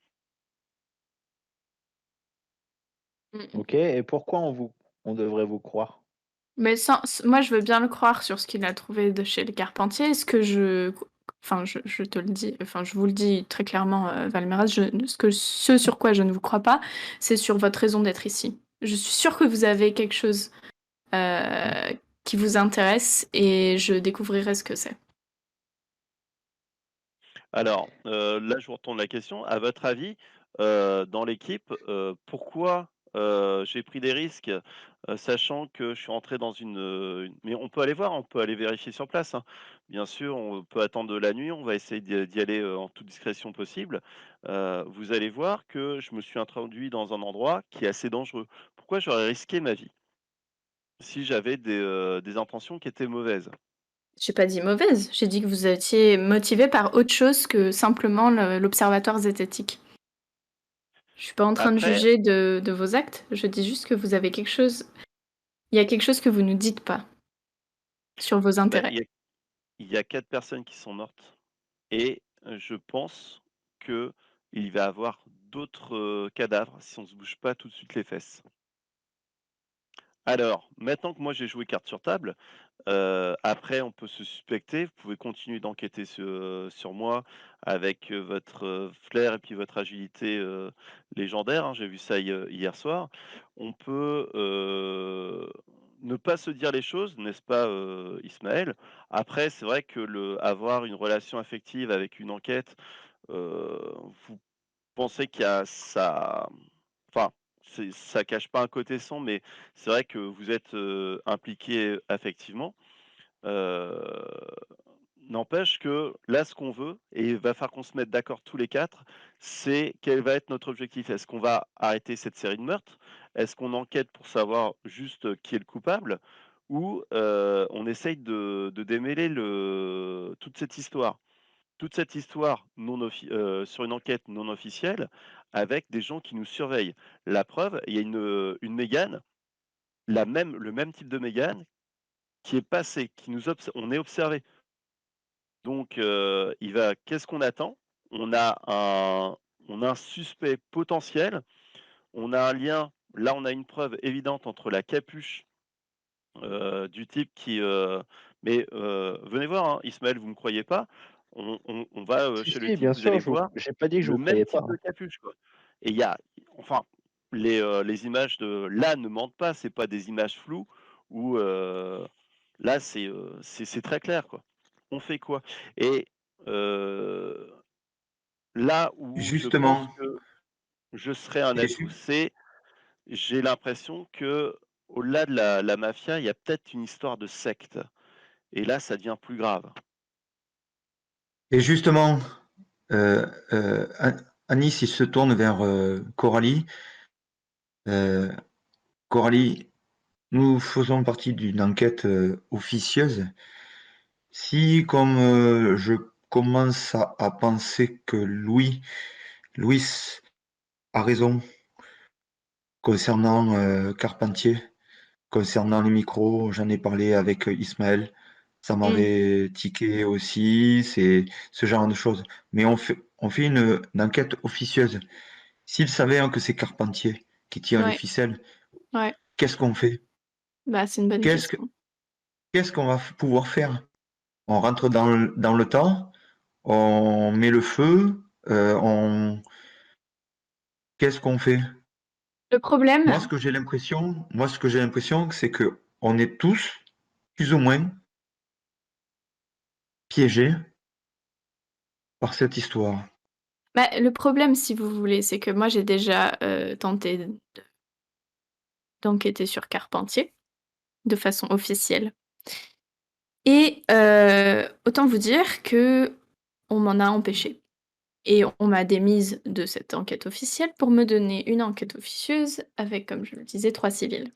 Mmh. Ok, et pourquoi on devrait vous croire? Mais moi, je veux bien le croire sur ce qu'il a trouvé de chez le Carpentier. Enfin, je te le dis, enfin, je vous le dis très clairement, Valméras, ce sur quoi je ne vous crois pas, c'est sur votre raison d'être ici. Je suis sûre que vous avez quelque chose qui vous intéresse et je découvrirai ce que c'est. Alors, là, je vous retourne la question. À votre avis, dans l'équipe, pourquoi, j'ai pris des risques, sachant que je suis entré dans mais on peut aller voir, on peut aller vérifier sur place, hein. Bien sûr, on peut attendre de la nuit, on va essayer d'y aller, en toute discrétion possible. Vous allez voir que je me suis introduit dans un endroit qui est assez dangereux. Pourquoi j'aurais risqué ma vie si j'avais des intentions qui étaient mauvaises? J'ai pas dit mauvaise, j'ai dit que vous étiez motivé par autre chose que simplement l'observatoire zététique. Je suis pas en train de Après, juger de vos actes, je dis juste que vous avez quelque chose. Il y a quelque chose que vous nous dites pas sur vos bah, intérêts. il y a 4 personnes qui sont mortes. Et je pense qu'il va y avoir d'autres, cadavres si on ne se bouge pas tout de suite les fesses. Alors, maintenant que moi j'ai joué carte sur table, après on peut se suspecter. Vous pouvez continuer d'enquêter sur moi avec, votre, flair et puis votre agilité, légendaire, hein. J'ai vu ça hier soir. On peut, ne pas se dire les choses, n'est-ce pas, Ismaël? Après, c'est vrai que avoir une relation affective avec une enquête, vous pensez qu'il y a ça enfin, ça cache pas un côté sombre, mais c'est vrai que vous êtes impliqués affectivement. N'empêche que là, ce qu'on veut, et il va falloir qu'on se mette d'accord tous les quatre, c'est quel va être notre objectif. Est-ce qu'on va arrêter cette série de meurtres? Est-ce qu'on enquête pour savoir juste qui est le coupable? Ou on essaye de démêler toute cette histoire? Toute cette histoire sur une enquête non officielle avec des gens qui nous surveillent. La preuve, il y a une Mégane, le même type de Mégane qui est passée, on est observé. Donc, qu'est-ce qu'on attend? On a un suspect potentiel, on a un lien, là on a une preuve évidente entre la capuche du type venez voir, hein, Ismaël, vous me croyez pas, on va Si, chez le si, type, bien vous allez sûr, voir j'ai pas dit que je le vous même croyais pas, type de hein. capuche, quoi. Et enfin, les images de là ne mentent pas, c'est pas des images floues ou là c'est très clair, quoi. On fait quoi? Et euh, là où je pense Justement, que je serais un et atout, c'est j'ai l'impression que au-delà de la mafia, il y a peut-être une histoire de secte. Et là, ça devient plus grave. justement, Anis, il se tourne vers Coralie. Coralie, nous faisons partie d'une enquête officieuse. Si, comme je commence à penser que Louis a raison concernant Carpentier, concernant les micros, j'en ai parlé avec Ismaël, ça m'avait tiqué aussi, c'est ce genre de choses. Mais on fait une enquête officieuse. S'ils savaient que c'est Carpentier qui tire les Ouais, ficelles, ouais. qu'est-ce qu'on fait? Bah, c'est une bonne Qu'est-ce que, question. qu'est-ce qu'on va pouvoir faire? On rentre dans le temps, on met le feu, qu'est-ce qu'on fait? Le Moi, problème, ce que j'ai l'impression, c'est que on est tous plus ou moins piégés par cette histoire. bah, le problème, si vous voulez, c'est que moi, j'ai déjà tenté d'enquêter sur Carpentier de façon officielle. Et autant vous dire que on m'en a empêché. Et on m'a démise de cette enquête officielle pour me donner une enquête officieuse avec, comme je le disais, 3 civils.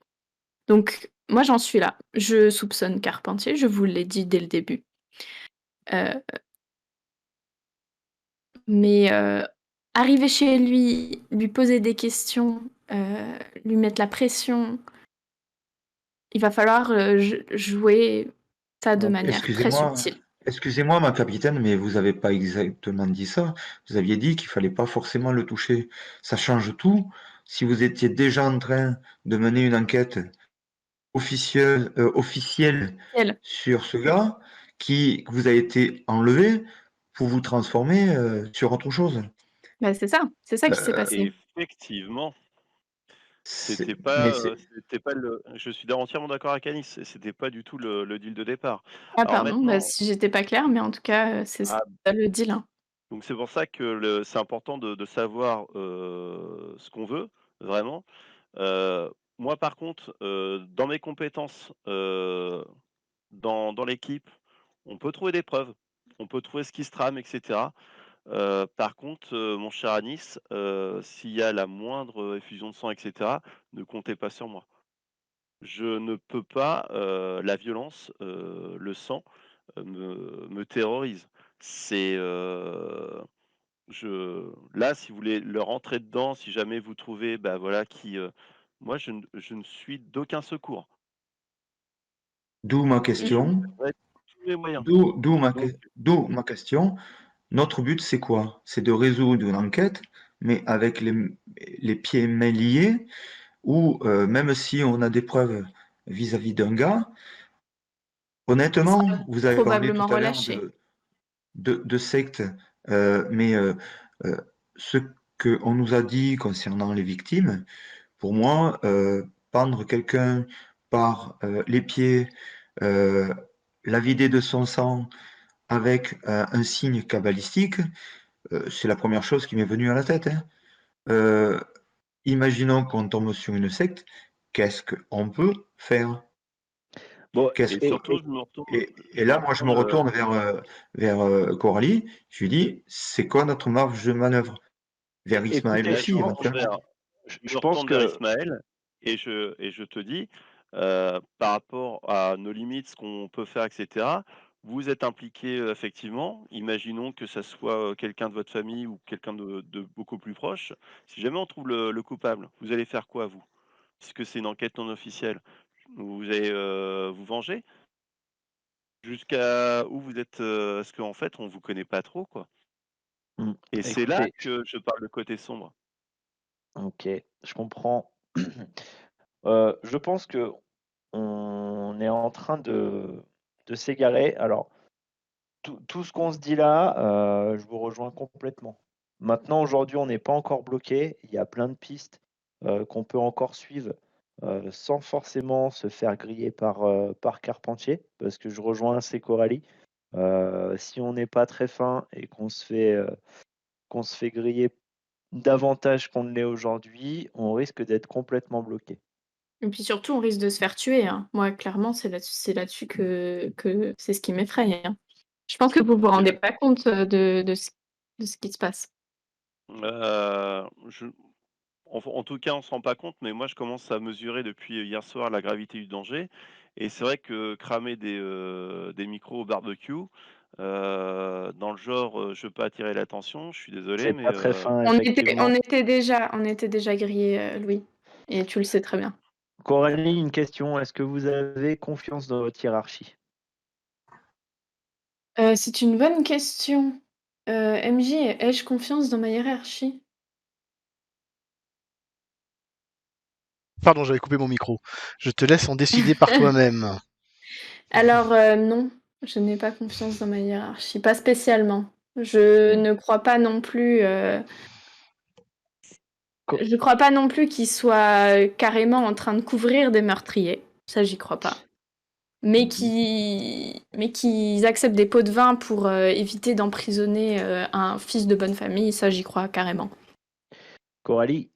Donc moi, j'en suis là. Je soupçonne Carpentier, je vous l'ai dit dès le début. Heu, mais arriver chez lui, lui poser des questions, lui mettre la pression, il va falloir, jouer ça de Donc, manière très subtile. excusez-moi, ma capitaine, mais vous avez pas exactement dit ça. Vous aviez dit qu'il fallait pas forcément le toucher. Ça change tout. Si vous étiez déjà en train de mener une enquête officielle Elle. sur ce gars qui vous a été enlevé pour vous transformer sur autre chose. Bah, c'est ça qui s'est Euh, passé. Effectivement, mais c'est c'était pas je suis entièrement d'accord avec Anis, c'était pas du tout le deal de départ. Ah Alors pardon, bah, maintenant, si j'étais pas claire, mais en tout cas, c'est ça ah, le deal, hein. donc c'est pour ça que c'est important de savoir ce qu'on veut vraiment. Moi, par contre, dans mes compétences, dans l'équipe, on peut trouver des preuves, on peut trouver ce qui se trame, etc. Par contre, mon cher Anis, s'il y a la moindre effusion de sang, etc., ne comptez pas sur moi. Je ne peux pas, la violence, le sang, me terrorise. C'est, là, si vous voulez leur rentrer dedans, si jamais vous trouvez, bah, voilà, moi, je ne suis d'aucun secours. d'où ma Et je question. mettrai tous les moyens. Donc, D'où ma question. Notre but, c'est quoi? C'est de résoudre une enquête, mais avec les pieds et mains liés, ou même si on a des preuves vis-à-vis d'un gars, Il sera honnêtement, vous avez parlé tout probablement à l'heure relâché. de secte, mais euh, ce qu'on nous a dit concernant les victimes, pour moi, pendre quelqu'un par les pieds, euh, la vider de son sang avec un signe cabalistique, c'est la première chose qui m'est venue à la tête, hein. Euh, imaginons qu'on tombe sur une secte, qu'est-ce qu'on peut faire? Bon, Qu'est-ce Et que- surtout, je me retourne. et là, moi, je me retourne vers Coralie. Je lui dis, c'est quoi notre marge de manœuvre? Vers Ismaël écoutez, aussi, éventuellement. Je je me pense retourne vers que Ismaël et je te dis, par rapport à nos limites, ce qu'on peut faire, etc., vous êtes impliqué effectivement. Imaginons que ça soit quelqu'un de votre famille ou quelqu'un de beaucoup plus proche. Si jamais on trouve le coupable, vous allez faire quoi, vous? Puisque c'est une enquête non officielle. Vous allez vous venger? Jusqu'à où vous êtes, parce qu'en fait, on vous connaît pas trop, quoi. mmh, Et c'est là écoutez, que je parle de côté sombre. OK, je comprends. Je pense qu'on est en train de s'égarer. Alors, tout ce qu'on se dit là, je vous rejoins complètement. Maintenant, aujourd'hui, on n'est pas encore bloqué. Il y a plein de pistes, qu'on peut encore suivre, sans forcément se faire griller par Carpentier, parce que je rejoins assez Coralie. Si on n'est pas très fin et qu'on se fait griller davantage qu'on ne l'est aujourd'hui, on risque d'être complètement bloqué. Et puis surtout, on risque de se faire tuer, hein. Moi, clairement, c'est là-dessus que c'est ce qui m'effraie, hein. Je pense que vous vous rendez pas compte, de ce qui se passe. Je en tout cas, on se rend pas compte, mais moi, je commence à mesurer depuis hier soir la gravité du danger et c'est vrai que cramer des micros au barbecue, dans le genre, je veux pas attirer l'attention, je suis désolé, C'est mais pas très fin, On effectivement. était déjà grillés, Louis, et tu le sais très bien. Coralie, une question, est-ce que vous avez confiance dans votre hiérarchie? C'est une bonne question. MJ, ai-je confiance dans ma hiérarchie? Pardon, j'avais coupé mon micro. Je te laisse en décider par toi-même. Alors, non, je n'ai pas confiance dans ma hiérarchie, pas spécialement. Je Mmh. ne crois pas non plus, Co je crois pas non plus qu'ils soient, carrément en train de couvrir des meurtriers. Ça, j'y crois pas. Mais Mmh. qu'ils acceptent des pots de vin pour, éviter d'emprisonner, un fils de bonne famille, ça, j'y crois carrément. Coralie,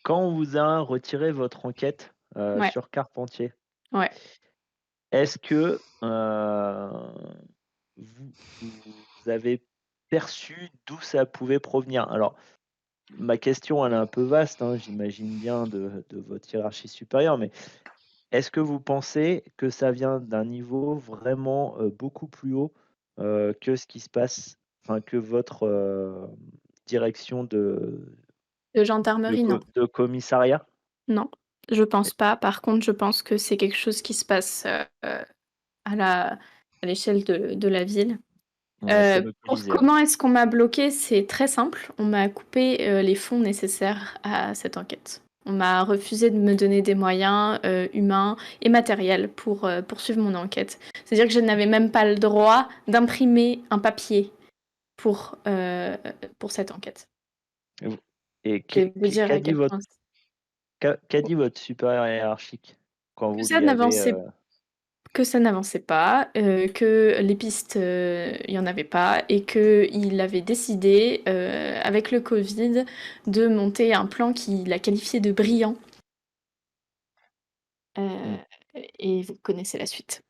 quand on vous a retiré votre enquête, Ouais, sur Carpentier, ouais. est-ce que, vous avez perçu d'où ça pouvait provenir? Alors, ma question, elle est un peu vaste, hein, j'imagine bien de votre hiérarchie supérieure, mais est-ce que vous pensez que ça vient d'un niveau vraiment, beaucoup plus haut, que ce qui se passe enfin que votre, direction De gendarmerie, non. de commissariat? Non, je pense pas. Par contre, je pense que c'est quelque chose qui se passe, à l'échelle de la ville. Ouais, c'est Pour localisé, hein. comment est-ce qu'on m'a bloquée? C'est très simple. On m'a coupé, les fonds nécessaires à cette enquête. On m'a refusé de me donner des moyens, humains et matériels pour, poursuivre mon enquête. C'est-à-dire que je n'avais même pas le droit d'imprimer un papier pour cette enquête. Et vous et C'est vous dire à quel point qu'a dit votre supérieur hiérarchique quand que vous ça lui avez, n'avançait Que ça n'avançait pas, que les pistes, il y en avait pas et qu'il avait décidé, avec le Covid, de monter un plan qu'il a qualifié de brillant, mmh. heu et vous connaissez la suite.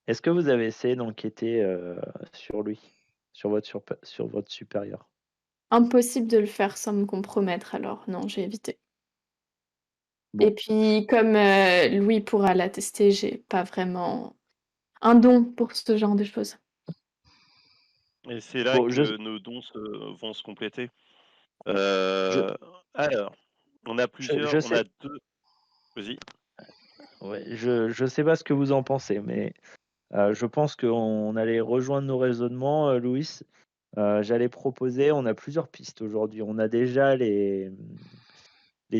Est-ce que vous avez essayé d'enquêter, sur lui? Sur votre supérieur? Impossible de le faire sans me compromettre, alors non, j'ai évité. Et Bon, puis comme, Louis pourra l'attester, j'ai pas vraiment un don pour ce genre de choses. Et c'est là bon que nos dons vont se compléter. je Euh, alors, je on a sais deux. Vas-y. ouais, je sais pas ce que vous en pensez, mais je pense qu'on allait rejoindre nos raisonnements, Louis. J'allais proposer on a plusieurs pistes aujourd'hui. On a déjà les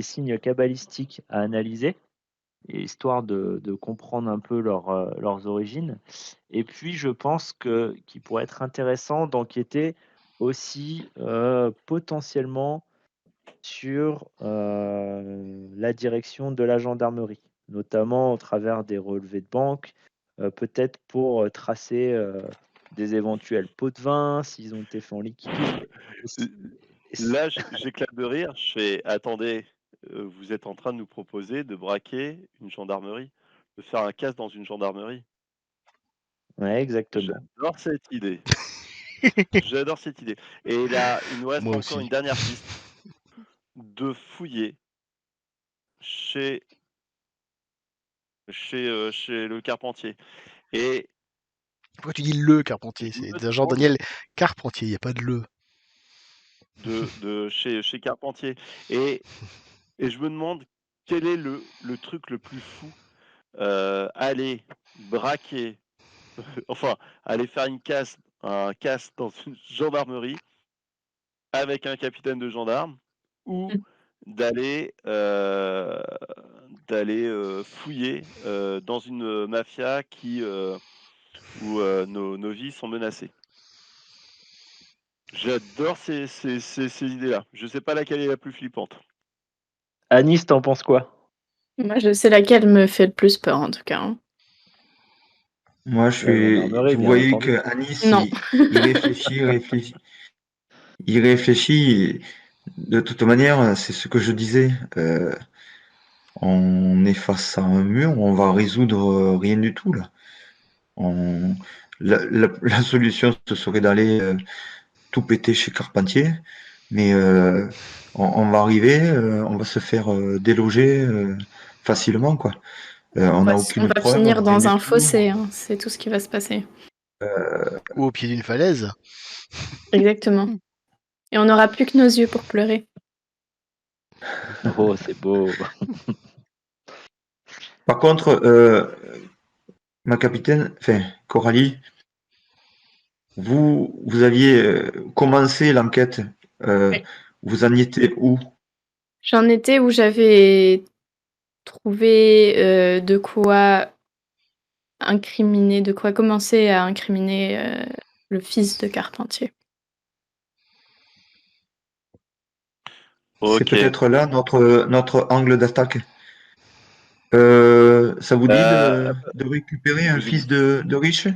signes cabalistiques à analyser, histoire de comprendre un peu leurs origines. Et puis je pense qu'il pourrait être intéressant d'enquêter aussi, potentiellement sur, la direction de la gendarmerie, notamment au travers des relevés de banque, peut-être pour, tracer, des éventuels pots de vin, s'ils ont été faits en liquide aussi. Là, j'éclate de rire. Je fais, attendez, vous êtes en train de nous proposer de braquer une gendarmerie, de faire un casse dans une gendarmerie. Ouais, exactement. J'adore cette idée. J'adore cette idée. Et là, il nous reste Moi encore aussi. une dernière piste de fouiller chez le Carpentier. Et Pourquoi tu dis le Carpentier? je C'est me Jean-Daniel Carpentier, il n'y a pas de le. chez Carpentier. Et je me demande quel est le truc le plus fou. Aller braquer, enfin, aller faire un casse dans une gendarmerie avec un capitaine de gendarme ou d'aller fouiller dans une mafia où nos vies sont menacées. J'adore ces idées-là. Je sais pas laquelle est la plus flippante. Anis, t'en penses quoi? Moi, je sais laquelle me fait le plus peur, en tout cas, hein. Moi, La gendarmerie, vous bien voyez entendu. que Anis, Non. il réfléchit. Il réfléchit. Et de toute manière, c'est ce que je disais. On est face à un mur, on va résoudre rien du tout là. On- la solution, ce serait d'aller tout péter chez Carpentier, mais on va arriver, on va se faire déloger facilement, quoi. On n'a On aucune va preuve, finir rien dans du un tout. fossé, hein. C'est tout ce qui va se passer. Ou au pied d'une falaise. Exactement. Et on n'aura plus que nos yeux pour pleurer. Oh, c'est beau. Par contre, ma capitaine, enfin Coralie, vous aviez commencé l'enquête. Oui. Vous en étiez où? J'en étais où j'avais trouvé de quoi commencer à incriminer le fils de Carpentier. C'est Ok. peut-être là notre angle d'attaque. Ça vous dit de récupérer je un vous fils écoute. de riche?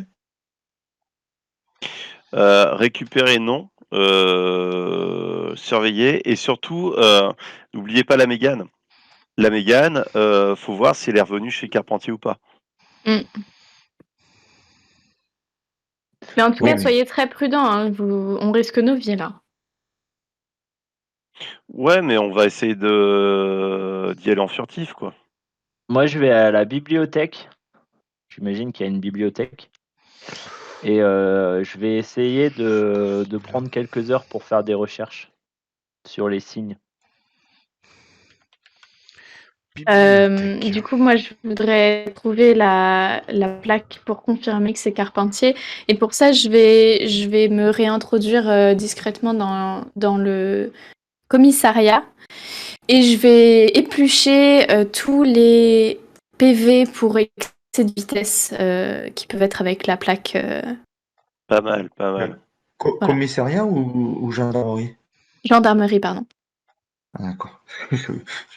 Récupérer, non. Surveiller. Et surtout, n'oubliez pas la Mégane. La Mégane, faut voir si elle est revenue chez Carpentier ou pas. Mm. Mais en tout Oui, cas, mais soyez très prudents, hein. On risque nos vies là. Ouais, mais on va essayer d'y aller en furtif, quoi. Moi, je vais à la bibliothèque. J'imagine qu'il y a une bibliothèque. Et je vais essayer de prendre quelques heures pour faire des recherches sur les signes. Bibliothèque. Du coup, moi, je voudrais trouver la plaque pour confirmer que c'est Carpentier. Et pour ça, je vais me réintroduire discrètement dans le commissariat. Et je vais éplucher tous les PV pour excès de vitesse qui peuvent être avec la plaque. Pas mal, pas mal. Voilà. Commissariat ou gendarmerie? Gendarmerie, pardon. Ah, d'accord.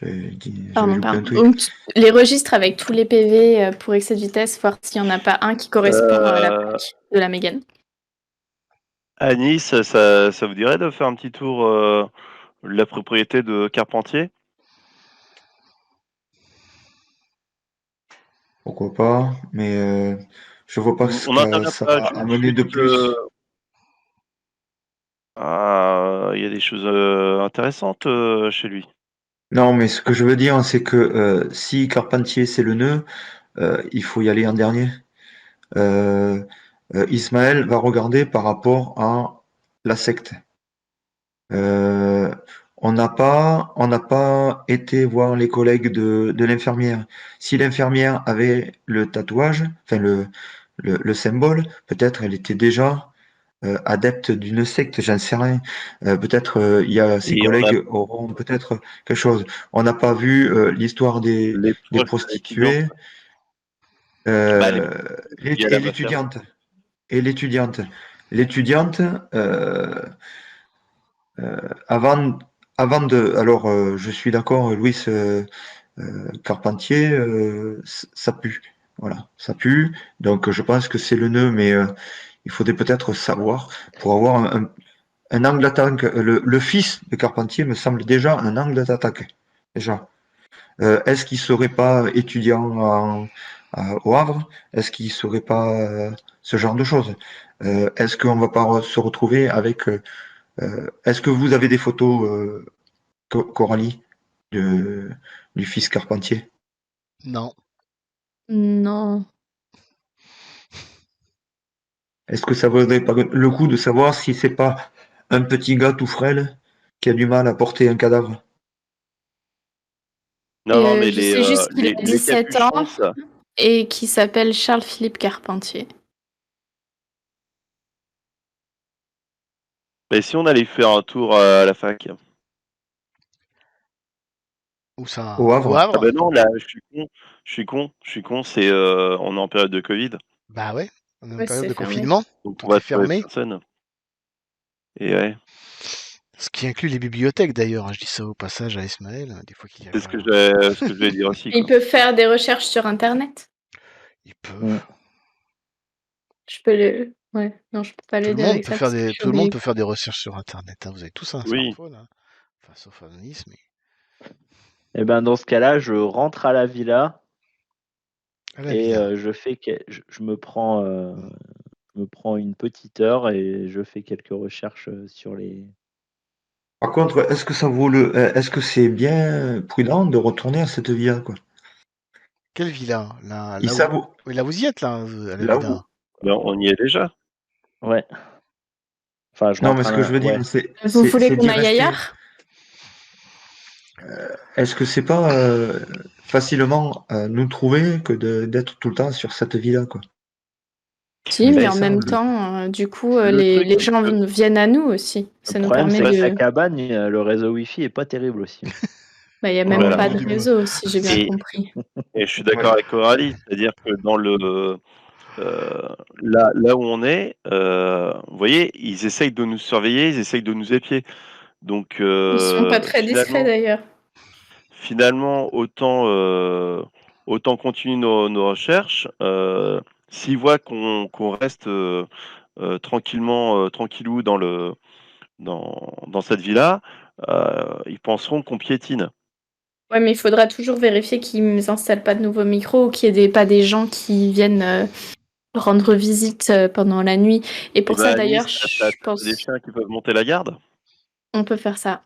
J'avais Pardon, loupé un pardon. truc. Donc, les registres avec tous les PV pour excès de vitesse, voir s'il n'y en a pas un qui correspond à la plaque de la Mégane. À Nice, ça vous dirait de faire un petit tour de la propriété de Carpentier? Pourquoi pas, mais je vois pas ce On que n'intervient ça pas. va Je vous amener de dis que plus. il y a des choses intéressantes chez lui. Non, mais ce que je veux dire, c'est que si Carpentier c'est le nœud, il faut y aller en dernier. Euh, Ismaël va regarder par rapport à la secte. Euh, on n'a pas été voir les collègues de l'infirmière. Si l'infirmière avait le tatouage, enfin le symbole, peut-être elle était déjà adepte d'une secte, j'en sais rien. Peut-être il y a ses Et on a collègues auront peut-être quelque chose. On n'a pas vu l'histoire les des proches étudiants. prostituées Bah, les liés à et la mafia. l'étudiante. Et l'étudiante. L'étudiante, euh, avant, avant de... Alors, je suis d'accord, Louis Carpentier, ça pue. Voilà, ça pue. Donc, je pense que c'est le nœud, mais il faudrait peut-être savoir pour avoir un angle d'attaque. Le fils de Carpentier me semble déjà un angle d'attaque. Déjà. Est-ce qu'il serait pas étudiant au Havre? Est-ce qu'il serait pas ce genre de choses? Est-ce qu'on va pas se retrouver avec est-ce que vous avez des photos, Coralie, du fils Carpentier? Non. Non. Est-ce que ça vaudrait pas le coup de savoir si c'est pas un petit gars tout frêle qui a du mal à porter un cadavre? Non, mais Je sais juste qu'il a les 17 ans capuchons, ça. et qu'il s'appelle Charles-Philippe Carpentier. Et si on allait faire un tour à la fac? Où ça? Au Havre? Au Ah Havre? ben non, là, je suis con, c'est on est en période de Covid, Bah ouais, on est en Ouais, période c'est de fermé. confinement, donc on tout va est trouver fermé. personne. Et ouais, Ce qui inclut les bibliothèques d'ailleurs, hein, je dis ça au passage à Ismaël, des fois qu'il y a c'est pas... ce que je vais dire aussi, Ils quoi. peuvent faire des recherches sur Internet. Ils peuvent. Mm. Je peux le... Ouais, non, je peux pas Tout le l'aider monde avec peut ça faire parce que je suis tout le monde obligée. peut faire des recherches sur Internet, hein. Vous avez tous un Oui. smartphone, hein. Enfin, sauf Anis, mais... Et ben dans ce cas-là, je rentre à la villa À la et villa. je me prends une petite heure et je fais quelques recherches sur les. Par contre, est-ce que ça vaut est-ce que c'est bien prudent de retourner à cette villa, quoi? Quelle villa? Et ça vaut, Oui, là vous y êtes, là, à la là villa. où, Ben, on y est déjà. Ouais. Enfin, je non, rentre mais à ce que je veux ouais. dire, Vous voulez c'est qu'on d'y aille rester. ailleurs? Est-ce que c'est pas facilement nous trouver que d'être tout le temps sur cette villa, quoi? Si, mais C'est en ça, même temps, du coup, Le truc, les c'est gens que viennent à nous aussi. Le Ça nous problème, permet c'est que la de... cabane, le réseau Wi-Fi est pas terrible aussi. Bah, il y a Oh, même voilà. pas Oh, de dis-moi. réseau, si j'ai bien Et, compris. et je suis Ouais. d'accord avec Coralie, c'est-à-dire que dans là où on est, vous voyez, ils essayent de nous surveiller, ils essayent de nous épier. Donc Ils sont pas très discrets d'ailleurs. finalement, autant continuer nos recherches. S'ils voient qu'on reste tranquillou dans cette villa, ils penseront qu'on piétine. Ouais, mais il faudra toujours vérifier qu'ils n'installent pas de nouveaux micros ou qu'il n'y ait pas des gens qui viennent rendre visite pendant la nuit. Et Et pour ben ça, à Nice, d'ailleurs, t'as je pas des pense chiens qui peuvent monter la garde. on peut faire ça.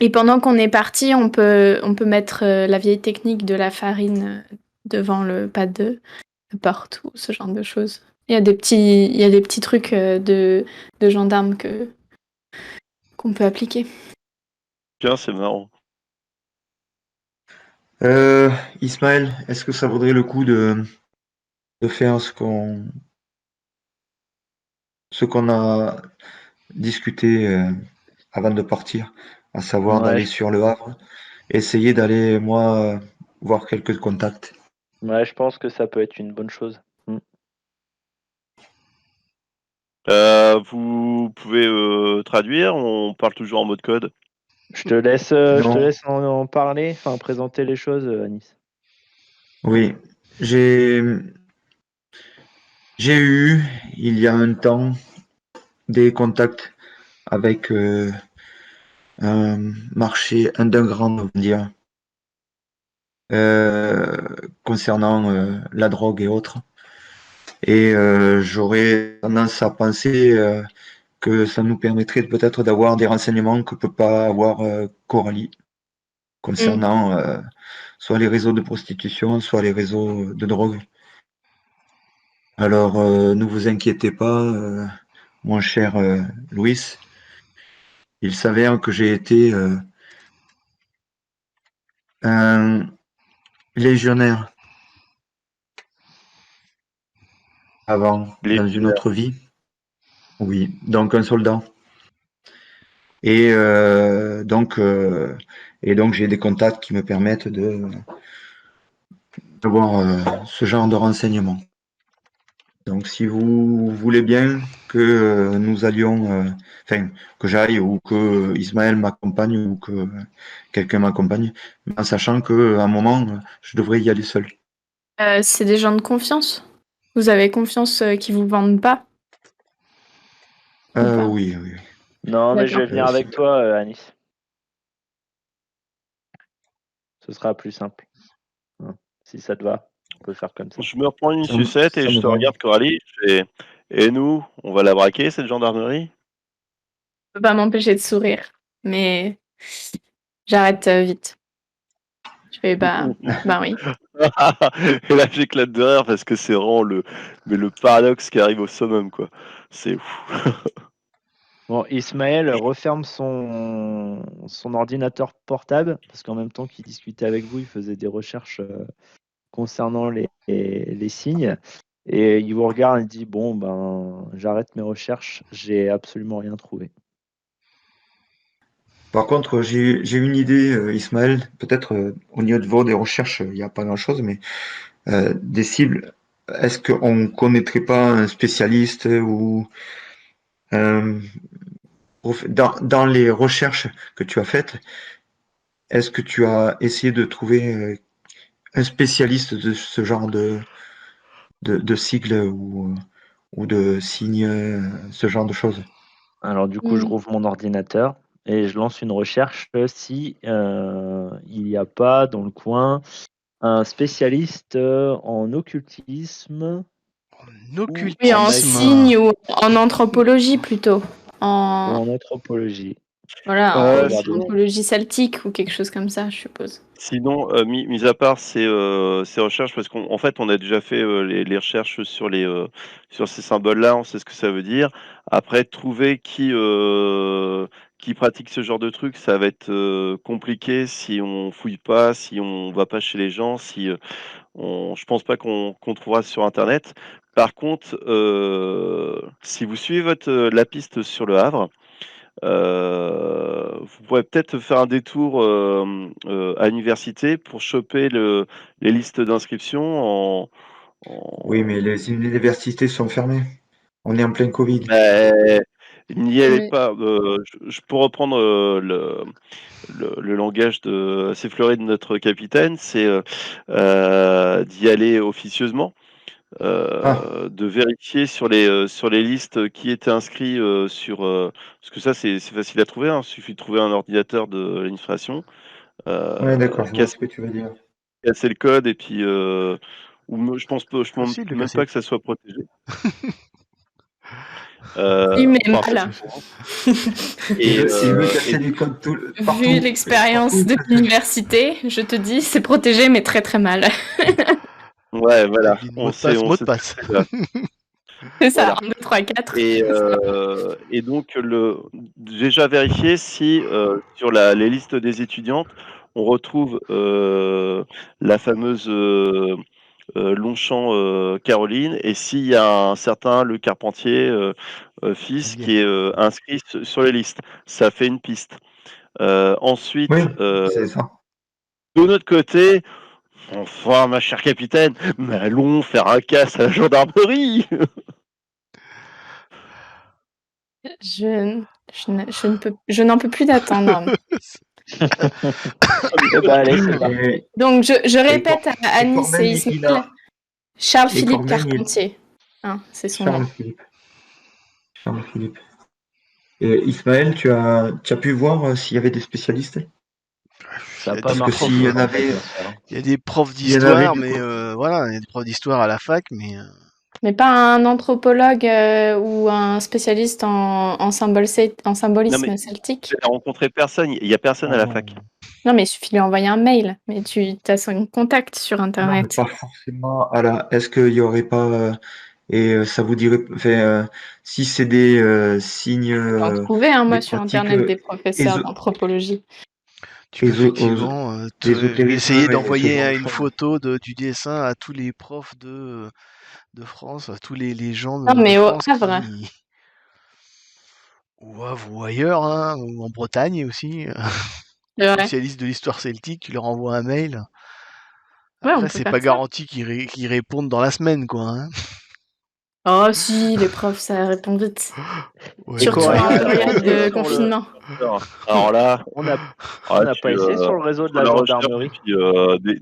Et pendant qu'on est parti, on peut mettre la vieille technique de la farine devant le pas de porte ou ce genre de choses. Il y a des petits trucs de gendarmes qu'on peut appliquer. Tiens, c'est marrant. Ismaël, est-ce que ça vaudrait le coup de faire ce qu'on a discuté avant de partir, à savoir Ouais, d'aller sur le Havre, essayer d'aller, moi, voir quelques contacts. ouais, je pense que ça peut être une bonne chose. Mm. Vous pouvez traduire, on parle toujours en mode code. Je te laisse Non, en parler, enfin présenter les choses, Anis. oui, j'ai eu, il y a un temps, des contacts avec un marché underground, on va dire, euh, concernant la drogue et autres. Et j'aurais tendance à penser que ça nous permettrait peut-être d'avoir des renseignements que peut pas avoir Coralie concernant soit les réseaux de prostitution, soit les réseaux de drogue. Alors, ne vous inquiétez pas, mon cher Louis. Il s'avère que j'ai été un légionnaire avant, Les- dans une autre vie. Oui, donc un soldat. Et donc j'ai des contacts qui me permettent d'avoir ce genre de renseignements. Donc si vous voulez bien que nous allions, enfin que j'aille ou que Ismaël m'accompagne ou que quelqu'un m'accompagne, en sachant qu'à un moment je devrais y aller seul. C'est des gens de confiance. Vous avez confiance qu'ils vous vendent pas ou pas? Oui, oui. Non, mais je vais D'accord. venir avec toi, Anis. Ce sera plus simple. Hein. Si ça te va, on peut faire comme ça. Je me reprends une Ça me- sucette et ça je me te va. regarde, Coralie. Et nous, on va la braquer, cette gendarmerie? Je peux pas m'empêcher de sourire, mais j'arrête vite. Je fais bah oui. Et là, j'éclate de rire parce que c'est vraiment le paradoxe qui arrive au summum, quoi. C'est ouf. Bon, Ismaël referme son ordinateur portable parce qu'en même temps qu'il discutait avec vous, il faisait des recherches concernant les signes. Et il vous regarde et dit bon ben j'arrête mes recherches, j'ai absolument rien trouvé. Par contre, j'ai une idée, Ismaël. Peut-être au niveau de vos des recherches, il n'y a pas grand-chose, mais des cibles. Est-ce qu'on connaîtrait pas un spécialiste ou dans les recherches que tu as faites, est-ce que tu as essayé de trouver un spécialiste de ce genre de sigles ou de signes, ce genre de choses? Alors du coup, je Mm. rouvre mon ordinateur et je lance une recherche si il n'y a pas dans le coin un spécialiste en occultisme En ou Oui, en en occultisme. magie signe ou en anthropologie plutôt. ou En en anthropologie. voilà, On peut en regarder. Sinon, anthropologie celtique ou quelque chose comme ça, je suppose. mis à part ces recherches, parce qu'en fait, on a déjà fait les recherches sur ces symboles-là, on sait ce que ça veut dire. Après, trouver qui pratique ce genre de truc, ça va être compliqué si on fouille pas, si on va pas chez les gens, je pense pas qu'on trouvera sur Internet. Par contre, si vous suivez la piste sur Le Havre, vous pourrez peut-être faire un détour à l'université pour choper les listes d'inscription Oui, mais les universités sont fermées. On est en plein Covid. Ben, n'y allez Oui. pas. Je peux reprendre le langage assez fleuri de notre capitaine, c'est d'y aller officieusement. De vérifier sur les listes qui étaient inscrits parce que ça c'est facile à trouver, hein, il suffit de trouver un ordinateur de l'administration, Ouais, d'accord, je vois casser, ce que tu veux dire. casser le code et puis je pense pas, je pense Facile de même casser. pas que ça soit protégé. Oui, mais Enfin, ça mal. dépend. Il veut Et casser les codes partout. Vu l'expérience de l'université, je te dis, c'est protégé, mais très très mal. ouais, voilà, Devine, on mot de sait, passe, on mot de sait ce que passe. c'est, là. C'est ça, Voilà. 1, 2, 3, 4. Et donc, déjà vérifier si sur les listes des étudiantes, on retrouve la fameuse Longchamp Caroline, et s'il y a un certain Le Carpentier fils qui est inscrit sur les listes. Ça fait une piste. Ensuite, Oui, c'est ça. de notre côté, enfin, ma chère capitaine, mais allons faire un casse à la gendarmerie. Je n'en peux plus d'attendre. Eh ben allez, c'est parti. Et, Donc, je et répète à Anis et Corben, Ismaël, Charles-Philippe Corben, Carpentier. Hein, c'est son nom. Charles-Philippe. Charles-Philippe. Et Ismaël, tu as pu voir s'il y avait des spécialistes? Ça n'a Il y a pas des Parce que marché s'il y sur en avait, l'ordinateur. Il y a des profs il y en avait d'histoire, du mais coup. voilà, il y a des profs d'histoire à la fac, mais Mais pas un anthropologue ou un spécialiste en Non, symbolisme mais celtique. j'ai rencontré personne, il n'y a personne à la fac. Non, mais il suffit de lui envoyer un mail. Mais tu as son contact sur Non, mais Internet. pas forcément. Est-ce qu'il y aurait pas et ça vous dirait, enfin, si c'est des signes, J'en trouvais, hein, des moi, sur pratiques Internet, des professeurs éso- d'anthropologie. tu peux os- effectivement essayer d'ésotérisme et ce d'envoyer genre de une choses. photo du dessin à tous les profs de France, à tous les gens Non, de mais au France Havre. qui ou ailleurs, hein, ou en Bretagne aussi, C'est vrai. spécialistes de l'histoire celtique, tu leur envoies un mail. Ouais, on Après, peut c'est faire pas ça. garanti qu'ils répondent dans la semaine, quoi. Hein. Oh, si, les profs, ça répond vite. Ouais, Surtout Coralie. en Ah, période de Sur confinement. Alors là, on n'a pas essayé sur le réseau de entre la la recherche et gendarmerie. puis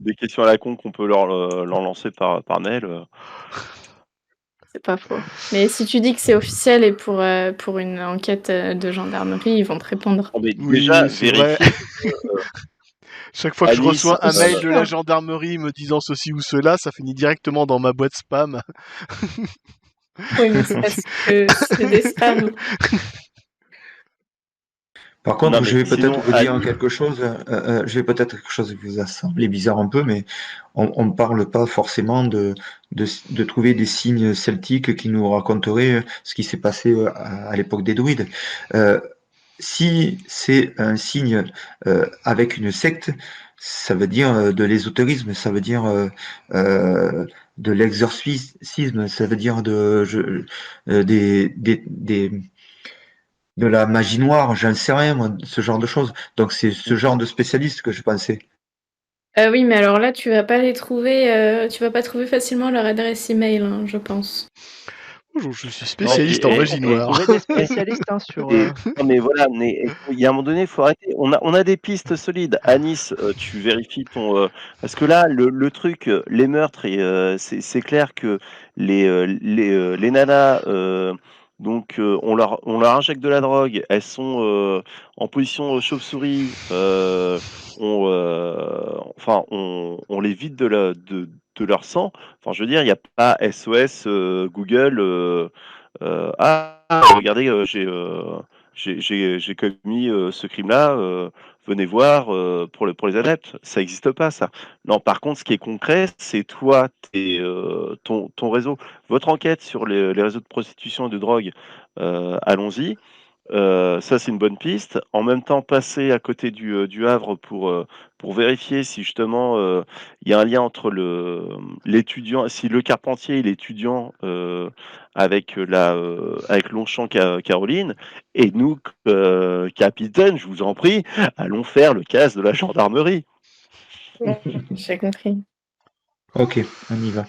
des questions à la con qu'on peut leur lancer par mail. C'est pas faux. Mais si tu dis que c'est officiel et pour une enquête de gendarmerie, ils vont te répondre. Non, mais Oui, déjà, c'est vrai. vérifier Chaque fois que je Anis, reçois un mail de la sûr. gendarmerie me disant ceci ou cela, ça finit directement dans ma boîte spam. Oui, mais c'est parce que c'est des spams. Par contre, non je mais vais peut-être sinon, vous dire Anis, quelque chose. Je vais peut-être quelque chose qui vous a semblé bizarre un peu, mais on ne parle pas forcément de trouver des signes celtiques qui nous raconteraient ce qui s'est passé à l'époque des druides. Si c'est un signe avec une secte, ça veut dire de l'ésotérisme, ça veut dire de l'exorcisme, ça veut dire de la magie noire, j'en sais rien, moi, ce genre de choses. Donc c'est ce genre de spécialiste que je pensais. Oui, mais alors là, tu vas pas les trouver, tu vas pas trouver facilement leur adresse email, hein, je pense. Bonjour, je suis Non, puis spécialiste en magie on peut noire. trouver des spécialistes hein, sur. non mais voilà, mais il y a un moment donné, il faut arrêter. On a des pistes solides. Anis, tu vérifies ton parce que là, le truc, les meurtres et c'est clair que les nanas, donc on leur injecte de la drogue, elles sont en position chauve-souris, enfin on les vide de leur sang. Enfin, je veux dire, il n'y a pas SOS Google. Regardez, j'ai commis ce crime-là, venez voir pour les adeptes. Ça n'existe pas, ça. Non, par contre, ce qui est concret, c'est toi, ton réseau, votre enquête sur les réseaux de prostitution et de drogue. Allons-y. Ça, c'est une bonne piste. En même temps, passer à côté du Havre pour vérifier si justement il y a un lien entre l'étudiant, si le Carpentier est l'étudiant avec Longchamp Caroline, et nous, capitaine, je vous en prie, allons faire le casse de la gendarmerie. J'ai compris. Ok, on y va.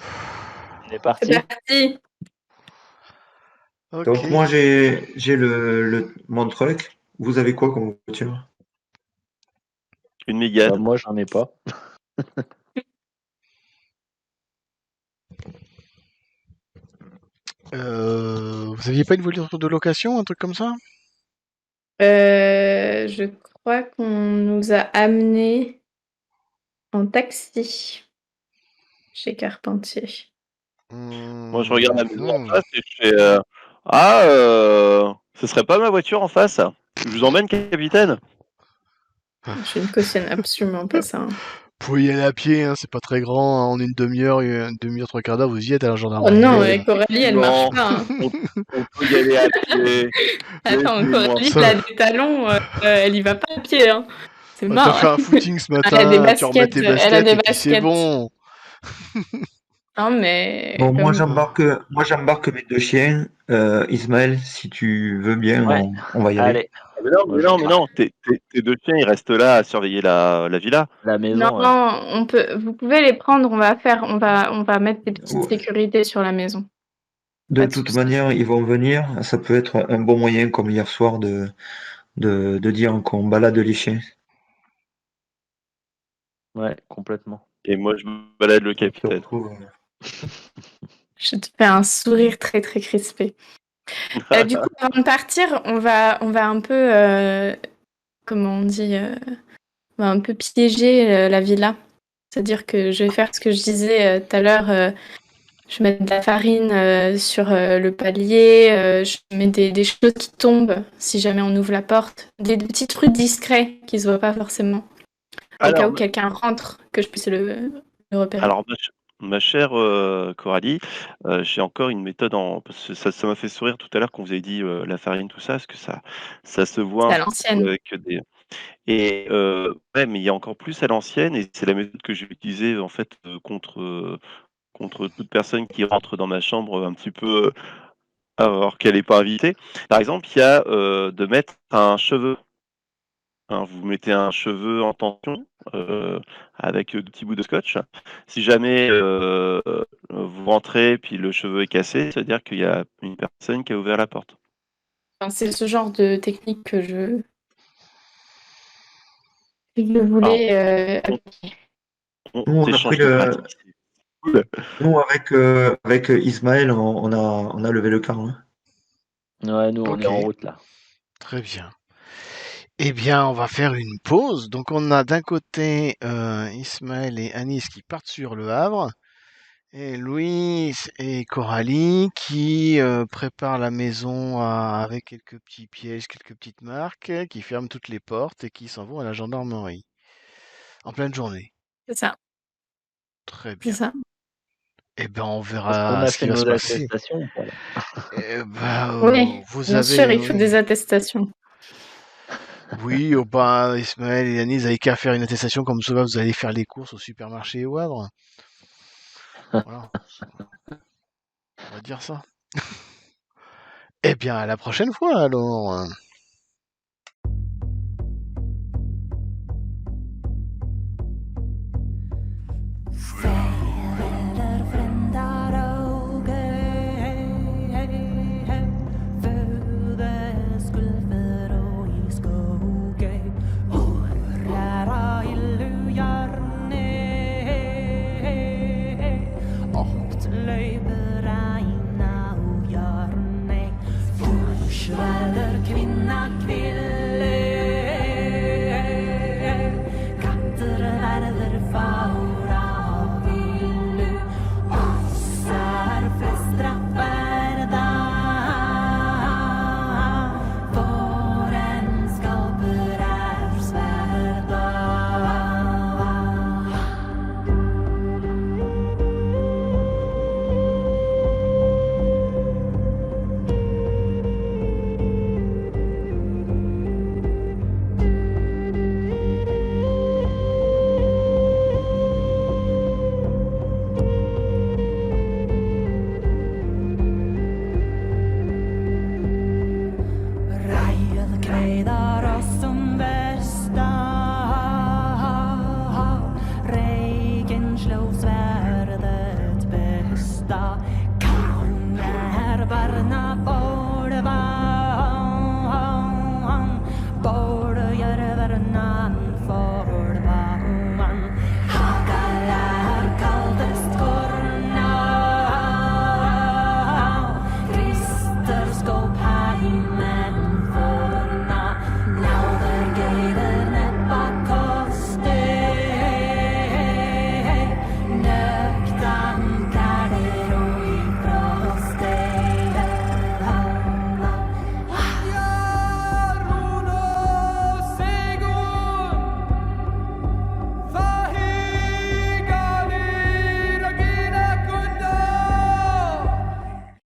On est C'est parti. parti. Ok. Donc moi j'ai mon truck. Vous avez quoi comme voiture? Une Mégane. Moi, j'en ai pas. Vous aviez pas une voiture de location, un truc comme ça? Je crois qu'on nous a amenés en taxi chez Carpentier. Moi, je regarde la maison en Mhm. face et je fais ce serait pas ma voiture en face? Je vous emmène, capitaine? Je ne cautionne absolument pas ça, hein. Vous pouvez y aller à pied, hein, c'est pas très grand, hein, en une demi-heure, trois quarts d'heure, vous y êtes à la Oh gendarmerie. non, Mais Coralie, elle marche effectivement, pas, hein. on peut y aller à pied. Attends, Laissez-moi. Coralie, elle Ça, a des talons, elle y va pas à pied, hein. C'est t'as mort. fait un footing ce Elle a des matin, tu remets baskets, tes elle a baskets des et puis c'est baskets. bon. Non, mais Bon, moi comme j'embarque mes deux chiens. Ismaël, si tu veux bien, Ouais. on va y aller. Allez, Ah, mais non, moi, mais non, mais non. Tes deux chiens, ils restent là à surveiller la villa. la non, maison. Ouais. on peut, vous pouvez les prendre. On va mettre des petites Ouais. sécurités sur la maison. De Pas de toute souci. manière, ils vont venir. Ça peut être un bon moyen, comme hier soir, de dire qu'on balade les chiens. Ouais, complètement. Et moi, je me balade le On se capitaine. retrouve. Je te fais un sourire très très crispé. Du coup, avant de partir, on va un peu, comment on dit, on va un peu piéger la villa. C'est-à-dire que je vais faire ce que je disais tout à l'heure. Je mets de la farine sur le palier. Je mets des choses qui tombent si jamais on ouvre la porte. Des petits trucs discrets qui se voient pas forcément. Au cas Alors, où quelqu'un rentre, que je puisse le repérer. alors, ma chère Coralie, j'ai encore une méthode parce que ça m'a fait sourire tout à l'heure quand vous avez dit la farine, tout ça, parce que ça se voit C'est un à petit peu l'ancienne. avec des. Et ouais, mais il y a encore plus à l'ancienne, et c'est la méthode que j'ai utilisée en fait contre toute personne qui rentre dans ma chambre un petit peu alors qu'elle n'est pas invitée. Par exemple, il y a de mettre un cheveu. Hein, vous mettez un cheveu en tension avec 2 petits bouts de scotch. Si jamais vous rentrez puis le cheveu est cassé, c'est-à-dire qu'il y a une personne qui a ouvert la porte. Enfin, c'est ce genre de technique que je Alors, voulais. on Nous, on a pris s'échange de pratiques. C'est cool. Nous, avec Ismaël, on a levé le camp. Hein. Ouais, nous, on Ok, est en route là. très bien. Eh bien, on va faire une pause. Donc, on a d'un côté Ismaël et Anis qui partent sur le Havre, et Louis et Coralie qui préparent la maison avec quelques petits pièges, quelques petites marques, qui ferment toutes les portes et qui s'en vont à la gendarmerie en pleine journée. C'est ça, Très c'est bien. ça. Eh ben, on Est-ce qu'on verra a ce qui fait va se nos passer. attestations ou pas là? Eh ben, Oui, vous bien sûr, avez, il faut oui. des attestations. Oui, oh ben, Ismaël et Anis, vous avez qu'à faire une attestation comme ça, vous allez faire les courses au supermarché au Havre. Voilà, on va dire ça. Eh bien, à la prochaine fois alors.